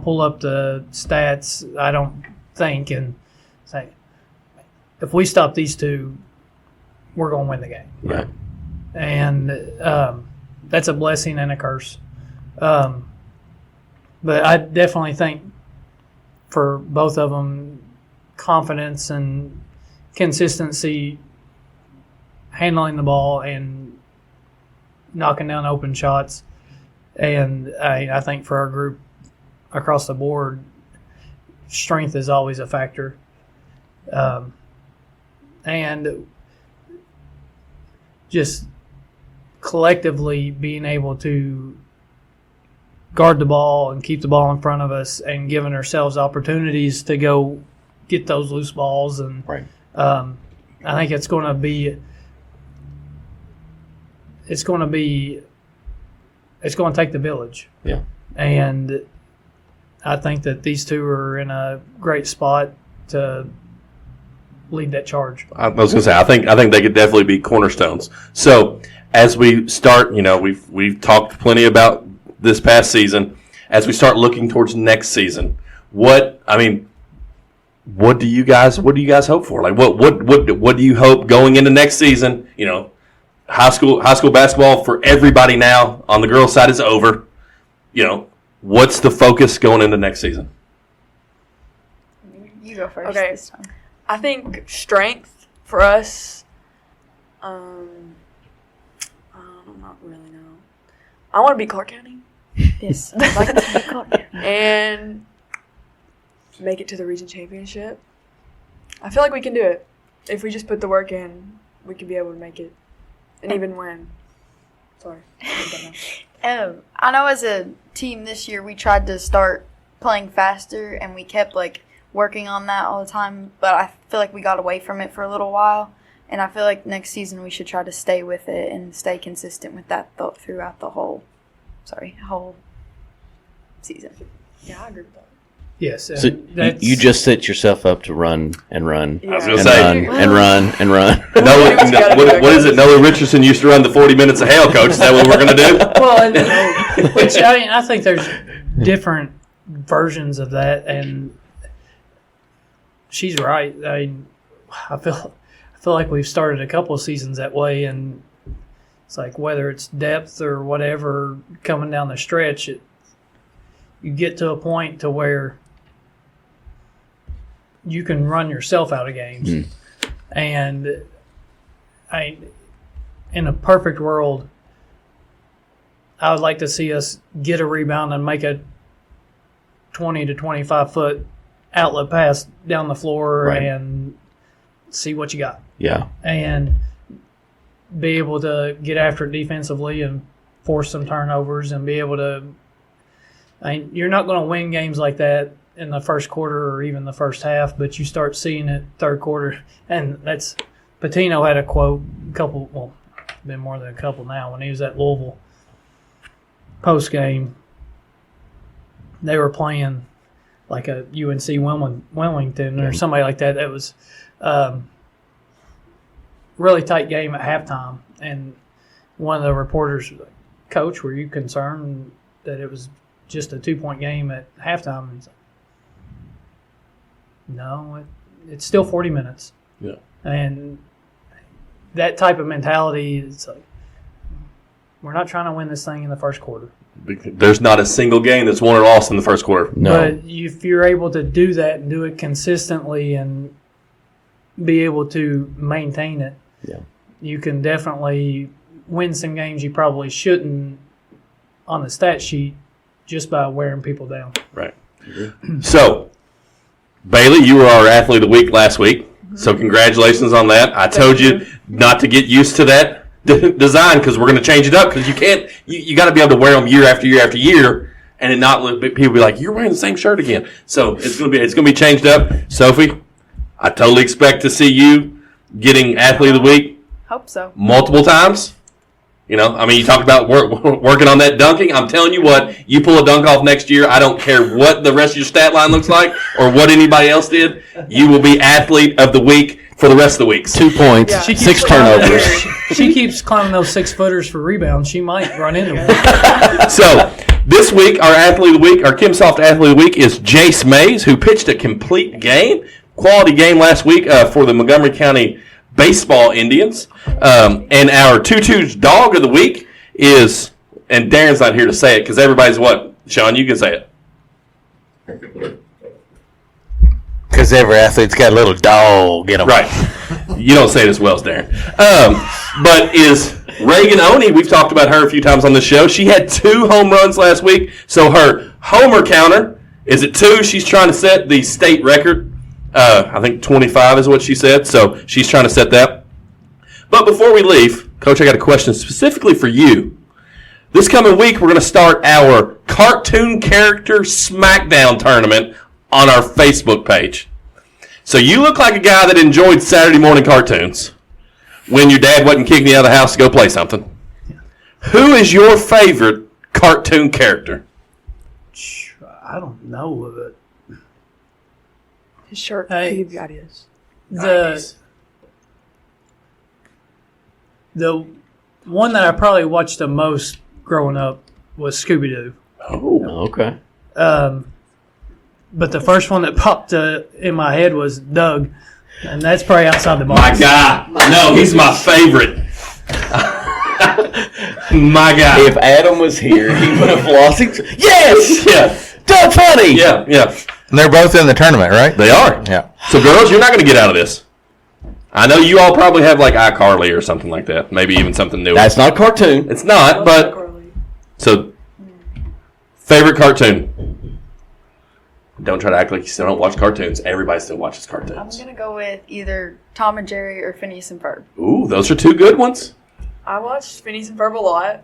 pull up the stats, I don't think, and say, if we stop these two, we're going to win the game. Right. And that's a blessing and a curse. But I definitely think for both of them, confidence and consistency, handling the ball and knocking down open shots. And I think for our group across the board, strength is always a factor. And just collectively being able to guard the ball and keep the ball in front of us and giving ourselves opportunities to go get those loose balls. And Right. I think it's going to take the village. Yeah. And I think that these two are in a great spot to lead that charge. I was going to say, I think they could definitely be cornerstones. So as we start, we've talked plenty about this past season. As we start looking towards next season, what do you guys hope for? Like what do you hope going into next season? High school basketball for everybody now on the girls' side is over. What's the focus going into next season? You go first Okay. this time. I think strength for us. I don't really know. I want to be Clark County Yes, I'd like to be called. and make it to the region championship. I feel like we can do it if we just put the work in. We can be able to make it and even win. Sorry. I know as a team this year we tried to start playing faster and we kept working on that all the time, but I feel like we got away from it for a little while, and I feel like next season we should try to stay with it and stay consistent with that throughout the whole season. Yeah, I agree with that. Yes, So you just set yourself up to run and run Yeah. I was going to and say, run and run and run. what is it? Noah Richardson used to run the 40 minutes of hell, coach. Is that what we're going to do? Well, which I think there's different versions of that, and she's right. I feel like we've started a couple of seasons that way, and it's like whether it's depth or whatever coming down the stretch, you get to a point to where you can run yourself out of games. And in a perfect world, I would like to see us get a rebound and make a 20 to 25 foot outlet pass down the floor Right. and see what you got. Yeah. And be able to get after it defensively and force some turnovers and be able to. You're not going to win games like that in the first quarter or even the first half, but you start seeing it third quarter. And that's Patino had a quote been more than a couple now, when he was at Louisville post game. They were playing like a UNC Wilmington or somebody like that. That was really tight game at halftime. And one of the reporters was like, "Coach, were you concerned that it was just a 2-point game at halftime?" And he's like, "No, it's still 40 minutes." Yeah. And that type of mentality is like, we're not trying to win this thing in the first quarter. There's not a single game that's won or lost in the first quarter. No. But if you're able to do that and do it consistently and be able to maintain it, Yeah. you can definitely win some games you probably shouldn't on the stat sheet just by wearing people down. Right. So, Baylee, you were our athlete of the week last week. So congratulations on that. I told you not to get used to that design because we're going to change it up because you can't. You got to be able to wear them year after year after year, and it not let people be like, "You're wearing the same shirt again." So it's going to be changed up. Sophie, I totally expect to see you getting athlete of the week Hope so. multiple times. You talk about working on that dunking. I'm telling you what, you pull a dunk off next year, I don't care what the rest of your stat line looks like or what anybody else did, you will be athlete of the week for the rest of the weeks. 2 points, Yeah. 6 turnovers. She keeps climbing those 6-footers for rebounds. She might run into one. So, this week, our athlete of the week, our KimSoft athlete of the week is Jace Mays, who pitched a complete game, quality game last week for the Montgomery County Baseball Indians. And our Tutu's dog of the week is, and Darren's not here to say it because everybody's what? Sean, you can say it. Because every athlete's got a little dog in them. Right. You don't say it as well as Darren. But is Reagan Oney, we've talked about her a few times on the show. She had 2 home runs last week. So her homer counter is at 2. She's trying to set the state record. I think 25 is what she said. So she's trying to set that. But before we leave, Coach, I got a question specifically for you. This coming week, we're going to start our cartoon character SmackDown tournament on our Facebook page. So you look like a guy that enjoyed Saturday morning cartoons when your dad wasn't kicking you out of the house to go play something. Who is your favorite cartoon character? I don't know of it. His shirt Hey. could give you ideas. The one that I probably watched the most growing up was Scooby-Doo. Oh, Okay. But the first one that popped in my head was Doug, and that's probably outside the box. my God. No, he's my favorite. My God. If Adam was here, he would have lost it. Yes! Yeah. Doug Funny! Yeah, yeah. And they're both in the tournament, right? They are. Yeah. So, girls, you're not going to get out of this. I know you all probably have like iCarly or something like that. Maybe even something new. That's not a cartoon. It's not, but so favorite cartoon. Don't try to act like you still don't watch cartoons. Everybody still watches I'm cartoons. gonna go with either Tom and Jerry or Phineas and Ferb. Ooh, those are two good ones. I watched Phineas and Ferb a lot.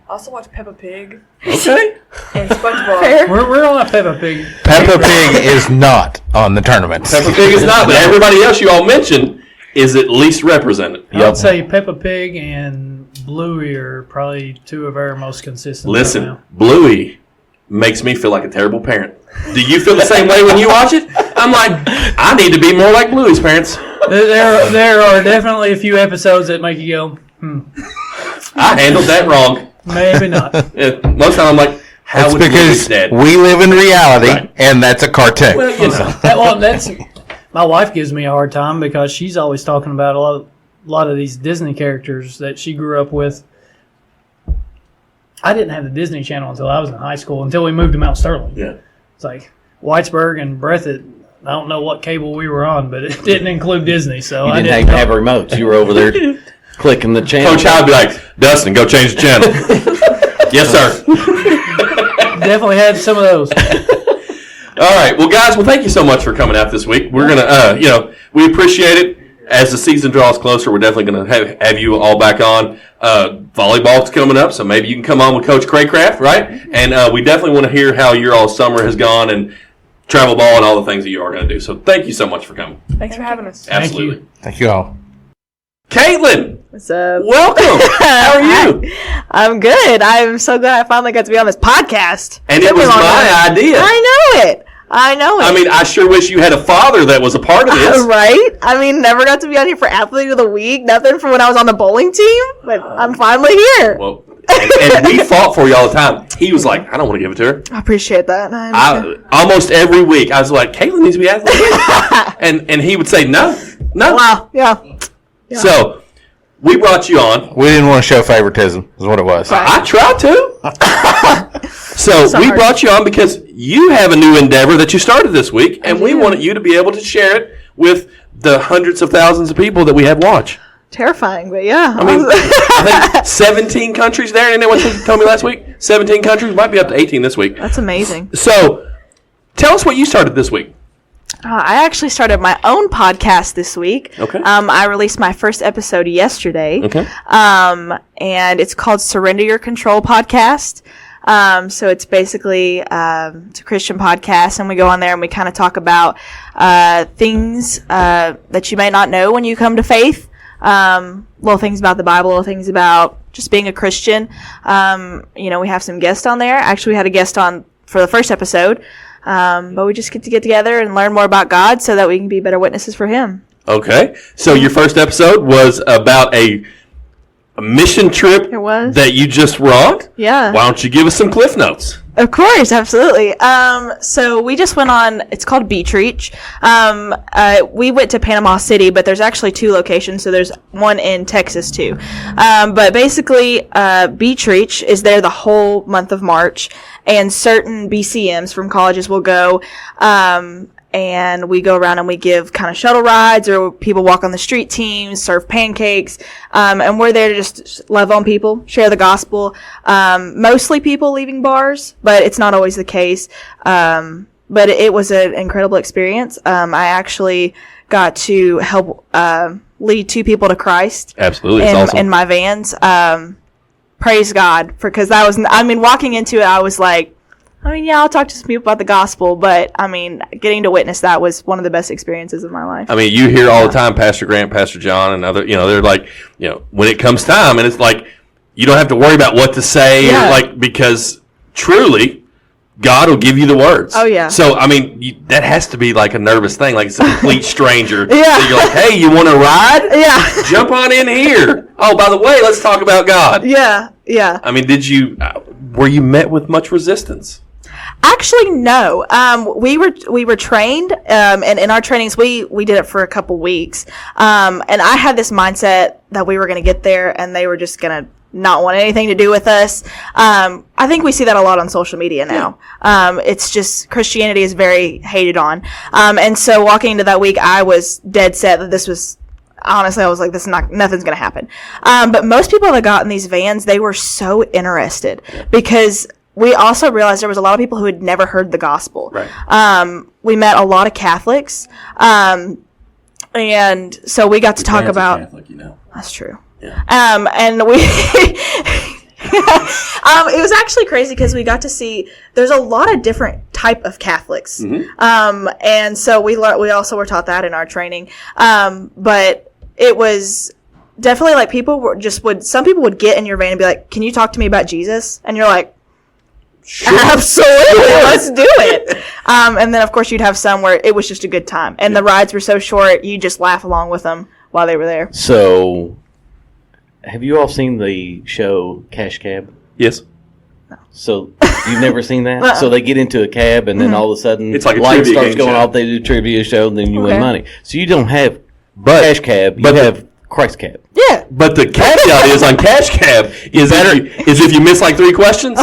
I also watched Peppa Pig Okay. and SpongeBob. We're on a Peppa Pig. Peppa Pig is not on the tournament. Peppa Pig is not, but everybody else you all mentioned is at least represented. I would say Peppa Pig and Bluey are probably two of our most consistent. right Listen, now. Bluey makes me feel like a terrible parent. Do you feel the same way when you watch it? I'm like, I need to be more like Bluey's parents. There are definitely a few episodes that make you go, I handled that wrong. maybe not. Most of the time I'm like, how It's would Bluey's because dad? we live in reality, Right. and that's a cartoon. Well, you know, that's my wife gives me a hard time because she's always talking about a lot of these Disney characters that she grew up with. I didn't have the Disney Channel until I was in high school, until we moved to Mount Sterling. Yeah. It's like Whitesburg and Breathitt. I don't know what cable we were on, but it didn't include Disney, so You I didn't didn't have remotes. You were over there clicking the channel. Coach Howard would be like, Dustin, go change the channel. Yes, sir. definitely had some of those. All right. Well, guys, thank you so much for coming out this week. We're going to, we appreciate it. As the season draws closer, we're definitely going to have you all back on. Volleyball's coming up, so maybe you can come on with Coach Craycraft, right? And we definitely want to hear how your all summer has gone and travel ball and all the things that you are going to do. So thank you so much for coming. Thanks for having us. Absolutely. Thank you all. Caitlin, What's up? welcome. How are you? I'm good. I'm so glad I finally got to be on this podcast. And it Took me was a long my time. idea. I know it. I mean, I sure wish you had a father that was a part of this. Right? I mean, never got to be on here for Athlete of the Week. Nothing from when I was on the bowling team, but I'm finally here. Well, and we fought for you all the time. He was like, I don't want to give it to her. I appreciate that. Almost every week, I was like, Caitlin needs to be athlete. and he would say, no. Wow. Yeah. So we brought you on. We didn't want to show favoritism, is what it was. I tried to. So we hard. brought you on because you have a new endeavor that you started this week, and we wanted you to be able to share it with the hundreds of thousands of people that we have watch. Terrifying, but yeah. I mean, I think 17 countries there. Isn't that what you told me last week? 17 countries. Might be up to 18 this week. That's amazing. So tell us what you started this week. I actually started my own podcast this week. Okay. I released my first episode yesterday. Okay. And it's called Surrender Your Control Podcast. So it's basically it's a Christian podcast, and we go on there and we kind of talk about things that you may not know when you come to faith. Little things about the Bible, little things about just being a Christian. We have some guests on there. Actually, we had a guest on for the first episode. But we just get together and learn more about God so that we can be better witnesses for Him. Okay. So your first episode was about a mission trip It was. that you just were on. Yeah. Why don't you give us some cliff notes? Of course, absolutely. So we just went on, it's called Beach Reach. We went to Panama City, but there's actually 2 locations, so there's one in Texas too. But basically, Beach Reach is there the whole month of March, and certain BCMs from colleges will go, and we go around and we give kind of shuttle rides, or people walk on the street teams, serve pancakes, and we're there to just love on people, share the gospel. Mostly people leaving bars, but it's not always the case. But it was an incredible experience. I actually got to help lead 2 people to Christ. Absolutely. It's awesome. In my vans. Praise God, because that was, walking into it, I was like, I'll talk to some people about the gospel, but, getting to witness that was one of the best experiences of my life. I mean, you hear all the time, Pastor Grant, Pastor John, and other, they're like, when it comes time, and it's like, you don't have to worry about what to say, Yeah. because truly, God will give you the words. Oh, yeah. So, I mean, that has to be like a nervous thing. Like it's a complete stranger. Yeah. So you're like, hey, you want to ride? Yeah. Jump on in here. Oh, by the way, let's talk about God. Yeah. Yeah. I mean, were you met with much resistance? Actually, no. We were trained, and in our trainings, we did it for a couple weeks. And I had this mindset that we were going to get there, and they were just going to not want anything to do with us. I think we see that a lot on social media now. It's just Christianity is very hated on. And so walking into that week, I was dead set that this was. Honestly, I was like, nothing's going to happen. But most people that got in these vans, they were so interested because we also realized there was a lot of people who had never heard the gospel. Right. We met a lot of Catholics. And so we got to talk about. Catholic, you know. That's true. Yeah. And we. It was actually crazy because we got to see there's a lot of different type of Catholics. Mm-hmm. And so we also were taught that in our training. But it was definitely like some people would get in your van and be like, can you talk to me about Jesus? And you're like, sure. Absolutely, let's do it. And then of course you'd have some where it was just a good time. And the rides were so short, you just laugh along with them while they were there. So, have you all seen the show Cash Cab? Yes. So you've never seen that? So they get into a cab, and then all of a sudden, it's like a light trivia starts game going show. off. They do a trivia show, and then you win Okay. money. So you don't have Cash Cab. You have Christ Cab. Yeah. But the caveat is on Cash Cab is if you miss like 3 questions,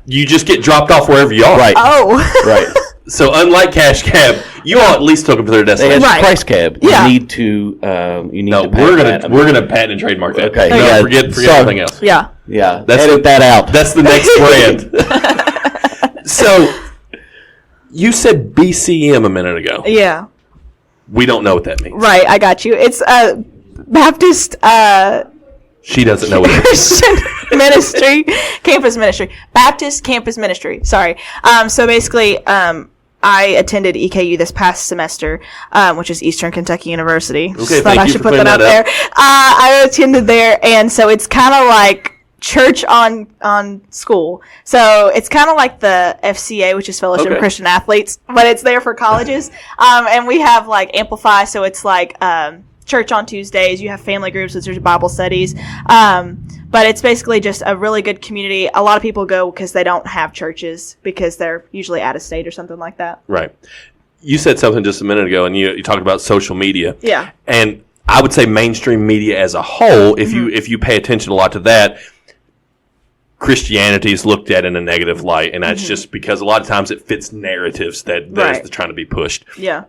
you just get dropped off wherever you are. Right. Oh. Right. So unlike Cash Cab, you all at least took them to their They destination. have Right. Christ Cab. Yeah. You need to. No, to we're gonna patent and trademark that. Okay. No, Yeah. forget Sorry. everything else. Yeah. Yeah. That's Edit that out. That's the next brand. So you said BCM a minute ago. Yeah. We don't know what that means. Right. I got you. It's Baptist She doesn't know what it is. Christian ministry, campus ministry, Baptist campus ministry. Sorry. So basically, I attended EKU this past semester, which is Eastern Kentucky University. Okay, Thought thank I you should for put that putting out that there. I attended there, and so it's kind of like church on school. So it's kind of like the FCA, which is Fellowship of Okay. Christian Athletes, but it's there for colleges. And we have like Amplify, so it's like church on Tuesdays. You have family groups, which are Bible studies. But it's basically just a really good community. A lot of people go because they don't have churches because they're usually out of state or something like that. Right. You said something just a minute ago, and you talked about social media. Yeah. And I would say mainstream media as a whole, if you pay attention a lot to that, Christianity is looked at in a negative light, and that's just because a lot of times it fits narratives that Right. is trying to be pushed. Yeah.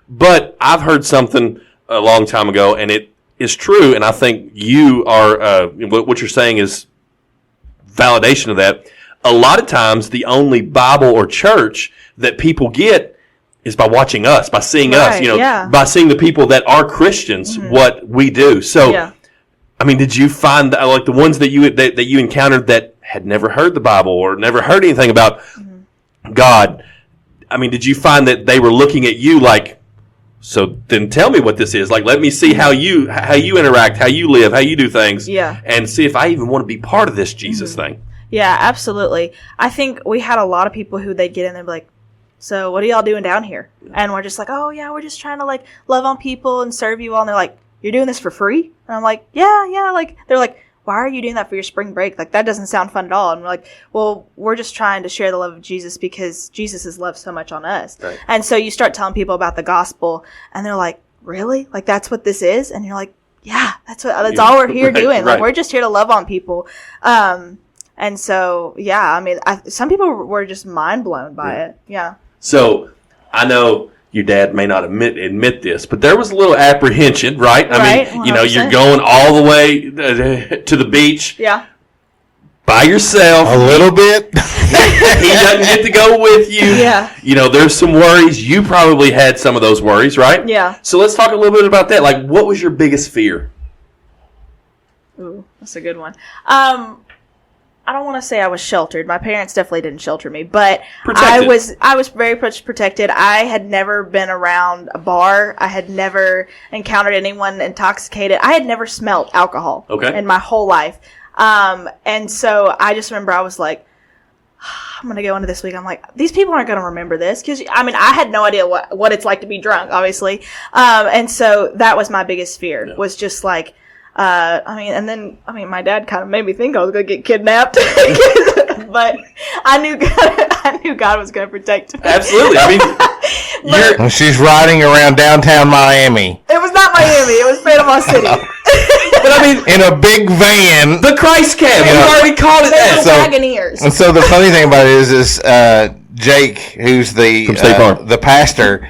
But I've heard something a long time ago, and it is true, and I think you are what you're saying is validation of that. A lot of times, the only Bible or church that people get is by watching us, by seeing us, Right, yeah. by seeing the people that are Christians, what we do. So, Yeah. I mean, did you find like the ones that you encountered that had never heard the Bible or never heard anything about God? I mean, did you find that they were looking at you like, so then tell me what this is? Like, let me see how you interact, how you live, how you do things, Yeah. and see if I even want to be part of this Jesus thing. Yeah, absolutely. I think we had a lot of people who they'd get in there and be like, so what are y'all doing down here? And we're just like, oh, yeah, we're just trying to, like, love on people and serve you all. And they're like, you're doing this for free? And I'm like, yeah. Like, they're like, why are you doing that for your spring break? Like, that doesn't sound fun at all. And we're like, well, we're just trying to share the love of Jesus because Jesus has loved so much on us. Right. And so you start telling people about the gospel, and they're like, really? Like, that's what this is? And you're like, yeah, that's all we're here Right, doing. Like, right. we're just here to love on people. And so, yeah, I mean, some people were just mind blown by it. Yeah. So I know your dad may not admit this, but there was a little apprehension, right? Right, I mean, you know, 100%. you're going all the way to the beach Yeah. by yourself. A little bit. He doesn't get to go with you. Yeah. You know, there's some worries. You probably had some of those worries, right? Yeah. So let's talk a little bit about that. Like, what was your biggest fear? Ooh, that's a good one. I don't want to say I was sheltered. My parents definitely didn't shelter me, but Protected. I was very much protected. I had never been around a bar. I had never encountered anyone intoxicated. I had never smelled alcohol Okay. in my whole life. And so I just remember I was like, I'm gonna go into this week. I'm like, these people aren't gonna remember this because I had no idea what it's like to be drunk, obviously, and so that was my biggest fear was just like, my dad kind of made me think I was gonna get kidnapped, but I knew God was gonna protect me. Absolutely. I mean, she's riding around downtown Miami. It was not Miami. It was Panama City. but I mean, in a big van. the Christ cab. We already called it that. Wagoneers. And so the funny thing about it is Jake, who's the pastor.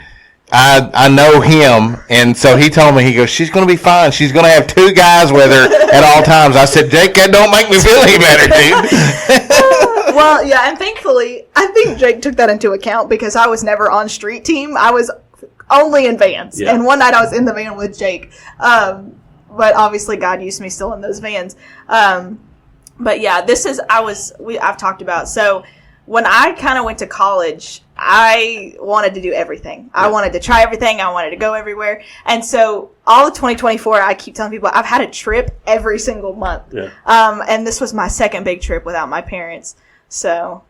I know him, and so he told me, he goes, she's going to be fine. She's going to have 2 guys with her at all times. I said, Jake, that don't make me feel any better, dude. Well, yeah, and thankfully, I think Jake took that into account because I was never on street team. I was only in vans, and one night I was in the van with Jake. But obviously, God used me still in those vans. But yeah, I've talked about. So when I kind of went to college, I wanted to do everything. I wanted to try everything. I wanted to go everywhere. And so all of 2024, I keep telling people I've had a trip every single month. Yeah. And this was my second big trip without my parents. So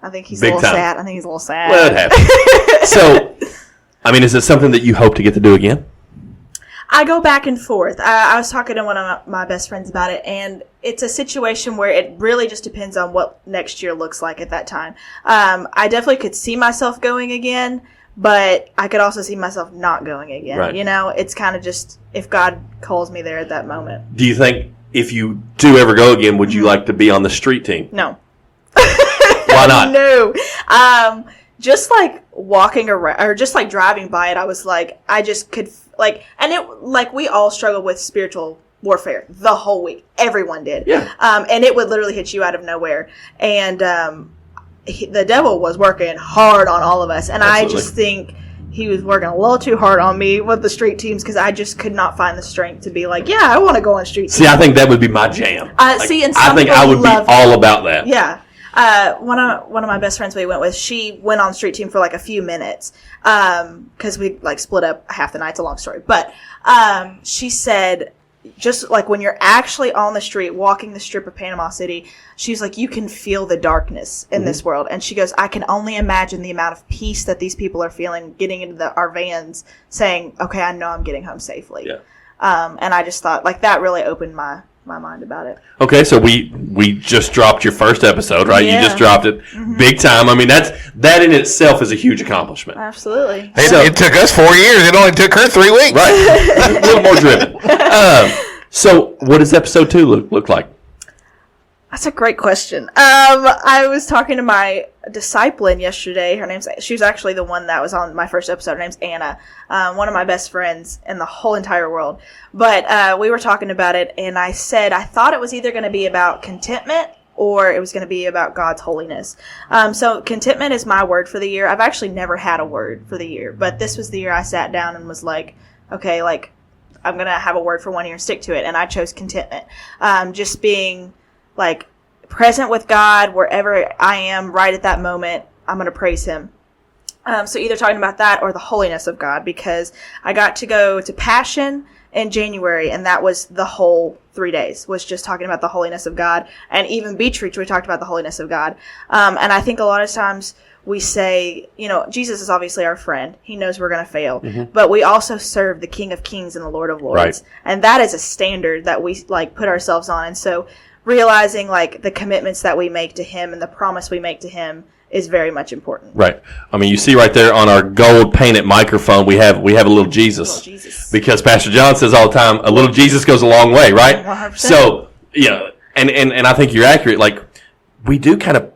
I think he's a little sad. Well, it happens. So, is it something that you hope to get to do again? I go back and forth. I was talking to one of my best friends about it, and it's a situation where it really just depends on what next year looks like at that time. I definitely could see myself going again, but I could also see myself not going again. Right. It's kind of just if God calls me there at that moment. Do you think if you do ever go again, would you like to be on the street team? No. Why not? No. Just like walking around or just like driving by it, I was like, I just could we all struggled with spiritual warfare the whole week. Everyone did. Yeah. And it would literally hit you out of nowhere. And the devil was working hard on all of us. And Absolutely. I just think he was working a little too hard on me with the street teams because I just could not find the strength to be like, yeah, I want to go on street teams. See, I think that would be my jam. I think I would be all about that. Yeah. One of my best friends we went with, she went on street team for like a few minutes because we like split up half the night. It's a long story, but she said just like when you're actually on the street walking the strip of Panama City, she's like, you can feel the darkness in this world. And she goes, I can only imagine the amount of peace that these people are feeling getting into our vans saying, okay, I know I'm getting home safely. Yeah. And I just thought like that really opened my mind about it. Okay, so we just dropped your first episode, right? Yeah. You just dropped it big time. That in itself is a huge accomplishment. Absolutely. It took us 4 years. It only took her 3 weeks. Right. A little more driven. So what does episode 2 look like? That's a great question. I was talking to my discipline yesterday. She was actually the one that was on my first episode. Her name's Anna, one of my best friends in the whole entire world. But we were talking about it, and I said I thought it was either going to be about contentment or it was going to be about God's holiness. So contentment is my word for the year. I've actually never had a word for the year, but this was the year I sat down and was like, okay, like I'm going to have a word for 1 year and stick to it. And I chose contentment. Just being like present with God wherever I am right at that moment. I'm going to praise him. So either talking about that or the holiness of God, because I got to go to Passion in January, and that was the whole 3 days, was just talking about the holiness of God. And even Beach Reach, we talked about the holiness of God. And I think a lot of times we say, Jesus is obviously our friend. He knows we're going to fail. Mm-hmm. But we also serve the King of Kings and the Lord of Lords. Right. And that is a standard that we put ourselves on. And so realizing the commitments that we make to him and the promise we make to him is very much important. Right. You see right there on our gold painted microphone, we have a little Jesus. Because Pastor John says all the time, a little Jesus goes a long way, right? 100%. So, and I think you're accurate. We do kind of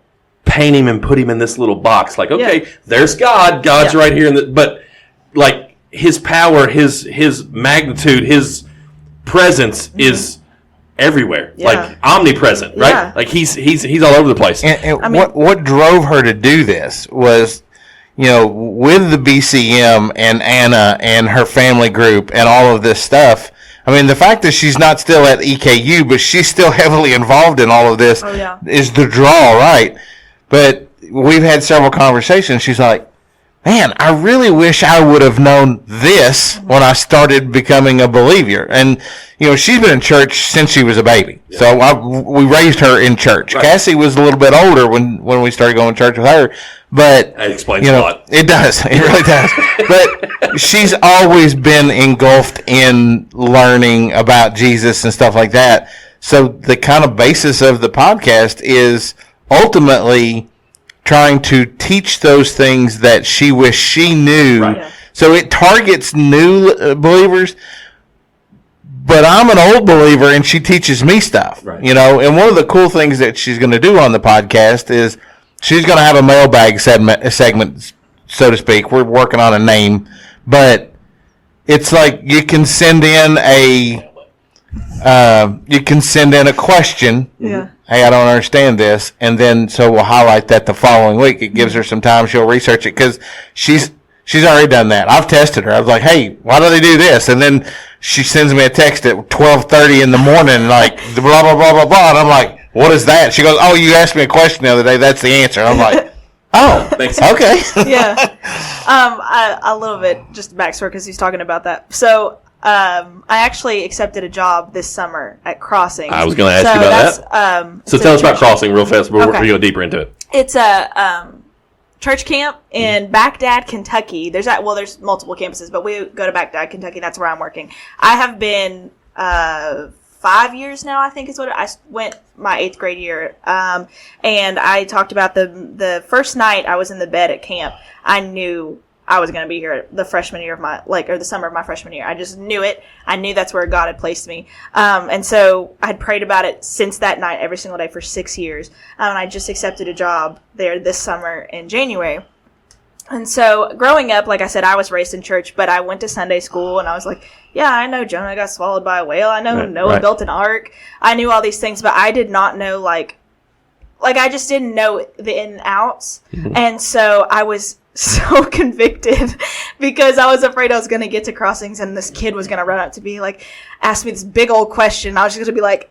paint him and put him in this little box. There's God. God's right here. But his power, his magnitude, his presence is everywhere, omnipresent, right? Yeah. He's all over the place. And what drove her to do this was, with the BCM and Anna and her family group and all of this stuff. The fact that she's not still at EKU, but she's still heavily involved in all of this is the draw, right? But we've had several conversations. She's like, man, I really wish I would have known this when I started becoming a believer. And, she's been in church since she was a baby. Yeah. So we raised her in church. Right. Cassie was a little bit older when we started going to church with her. But, that explains a lot. It does. It really does. But she's always been engulfed in learning about Jesus and stuff like that. So the kind of basis of the podcast is ultimately trying to teach those things that she wished she knew. Right. Yeah. So it targets new believers, but I'm an old believer and she teaches me stuff, right. And one of the cool things that she's going to do on the podcast is she's going to have a mailbag segment, so to speak. We're working on a name, but it's like you can send in a question. Yeah. Hey, I don't understand this. And then, so we'll highlight that the following week. It gives her some time. She'll research it because she's already done that. I've tested her. I was like, hey, why do they do this? And then she sends me a text at 12:30 in the morning, like, blah, blah, blah, blah, blah. And I'm like, what is that? She goes, oh, you asked me a question the other day. That's the answer. I'm like, oh, okay. Yeah. A little bit, just backstory because he's talking about that. So, I actually accepted a job this summer at Crossing. I was going to ask you about that. So tell us about Crossing real fast before we go deeper into it. It's a church camp in Baghdad, Kentucky. There's multiple campuses, but we go to Baghdad, Kentucky. That's where I'm working. I have been 5 years now, I think is what I went my 8th grade year. And I talked about the first night I was in the bed at camp. I knew I was going to be here the freshman year of or the summer of my freshman year. I just knew it. I knew that's where God had placed me. And so I had prayed about it since that night every single day for 6 years. And I just accepted a job there this summer in January. And so growing up, like I said, I was raised in church, but I went to Sunday school and I was like, yeah, I know Jonah got swallowed by a whale. I know Noah built an ark. I knew all these things, but I did not know like I just didn't know the in and outs. Mm-hmm. And so I was so convicted because I was afraid I was going to get to Crossings and this kid was going to run up to me, like, ask me this big old question. I was just going to be like,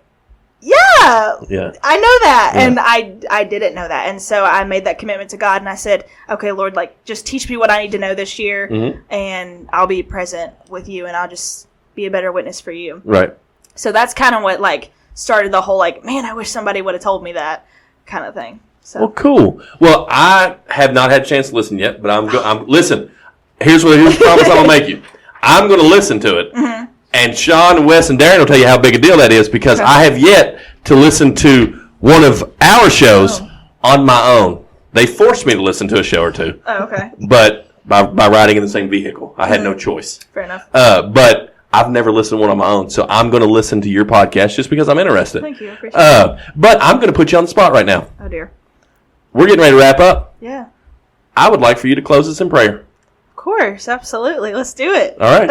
yeah, I know that. Yeah. And I didn't know that. And so I made that commitment to God and I said, okay, Lord, like, just teach me what I need to know this year. Mm-hmm. And I'll be present with you and I'll just be a better witness for you. Right. So that's kind of what, like, started the whole, like, man, I wish somebody would have told me that kind of thing. So. Well, cool. Well, I have not had a chance to listen yet, but I'm listen. Here's the promise I'm gonna make you. I'm gonna listen to it, mm-hmm. and Sean, Wes, and Darren will tell you how big a deal that is because I have yet to listen to one of our shows on my own. They forced me to listen to a show or two. Oh, okay. But by riding in the same vehicle, I had no choice. Fair enough. But I've never listened to one on my own, so I'm going to listen to your podcast just because I'm interested. Thank you. I appreciate it. But I'm going to put you on the spot right now. Oh, dear. We're getting ready to wrap up. Yeah. I would like for you to close us in prayer. Of course. Absolutely. Let's do it. All right.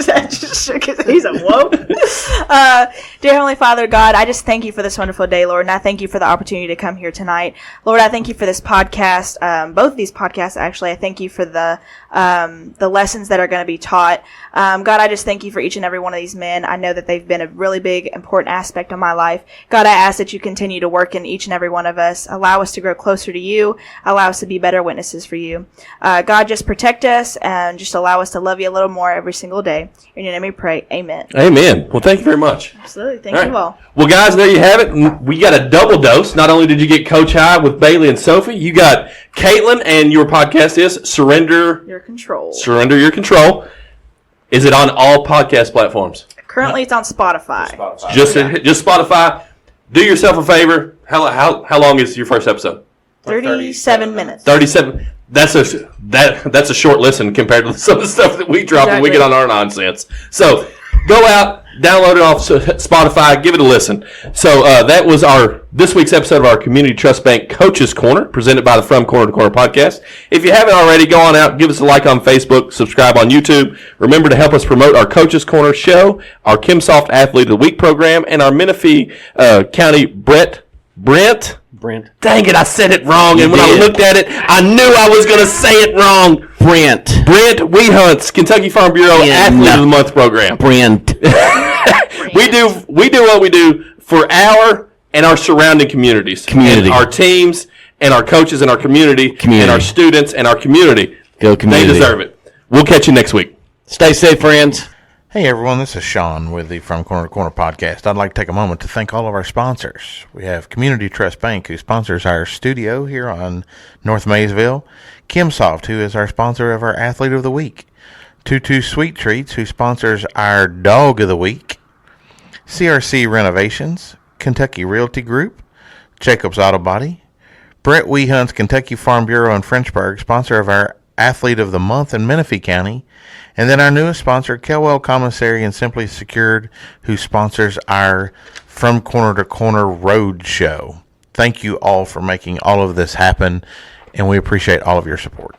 That just shook his. He's a whoa. Dear Heavenly Father, God, I just thank you for this wonderful day, Lord, and I thank you for the opportunity to come here tonight. Lord, I thank you for this podcast, both of these podcasts, actually. I thank you for the lessons that are going to be taught. God, I just thank you for each and every one of these men. I know that they've been a really big, important aspect of my life. God, I ask that you continue to work in each and every one of us. Allow us to grow closer to you. Allow us to be better witnesses for you. God, just protect us and just allow us to love you a little more every single day. In your name we pray. Amen. Amen. Well, thank you very much. Absolutely. Thank you all. Well, guys, there you have it. We got a double dose. Not only did you get Coach High with Baylee and Sophie, you got Caitlin, and your podcast is Surrender Your Control. Surrender Your Control. Is it on all podcast platforms? Currently, it's on Spotify. Just Spotify. Do yourself a favor. How long is your first episode? 37 minutes. 37. That's a short listen compared to some of the stuff that we drop and we get on our nonsense. So go out, download it off Spotify, give it a listen. So that was this week's episode of our Community Trust Bank Coaches Corner, presented by the From Corner to Corner podcast. If you haven't already, go on out, give us a like on Facebook, subscribe on YouTube. Remember to help us promote our Coaches Corner show, our KimSoft Athlete of the Week program, and our Menifee County Brent. Dang it, I said it wrong, and when I looked at it, I knew I was going to say it wrong. Brent Wehunt's Kentucky Farm Bureau Athlete of the Month program. Brent. We do what we do for our and our surrounding communities. And our teams and our coaches and our community. And our students and our community. Go community. They deserve it. We'll catch you next week. Stay safe, friends. Hey everyone, this is Sean with the From Corner to Corner podcast. I'd like to take a moment to thank all of our sponsors. We have Community Trust Bank, who sponsors our studio here on North Maysville. Kimsoft, who is our sponsor of our Athlete of the Week. Tutu Sweet Treats, who sponsors our Dog of the Week. CRC Renovations, Kentucky Realty Group, Jacob's Auto Body, Brett Weehunt's Kentucky Farm Bureau in Frenchburg, sponsor of our Athlete of the Month in Menifee County, and then our newest sponsor, Kelwell Commissary and Simply Secured, who sponsors our From Corner to Corner Road Show. Thank you all for making all of this happen, and we appreciate all of your support.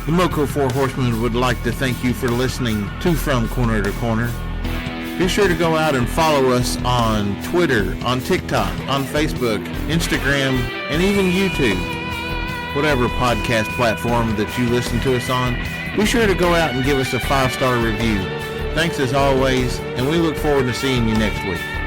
The Moco Four Horsemen would like to thank you for listening to From Corner to Corner. Be sure to go out and follow us on Twitter, on TikTok, on Facebook, Instagram, and even YouTube. Whatever podcast platform that you listen to us on, be sure to go out and give us a 5-star review. Thanks as always, and we look forward to seeing you next week.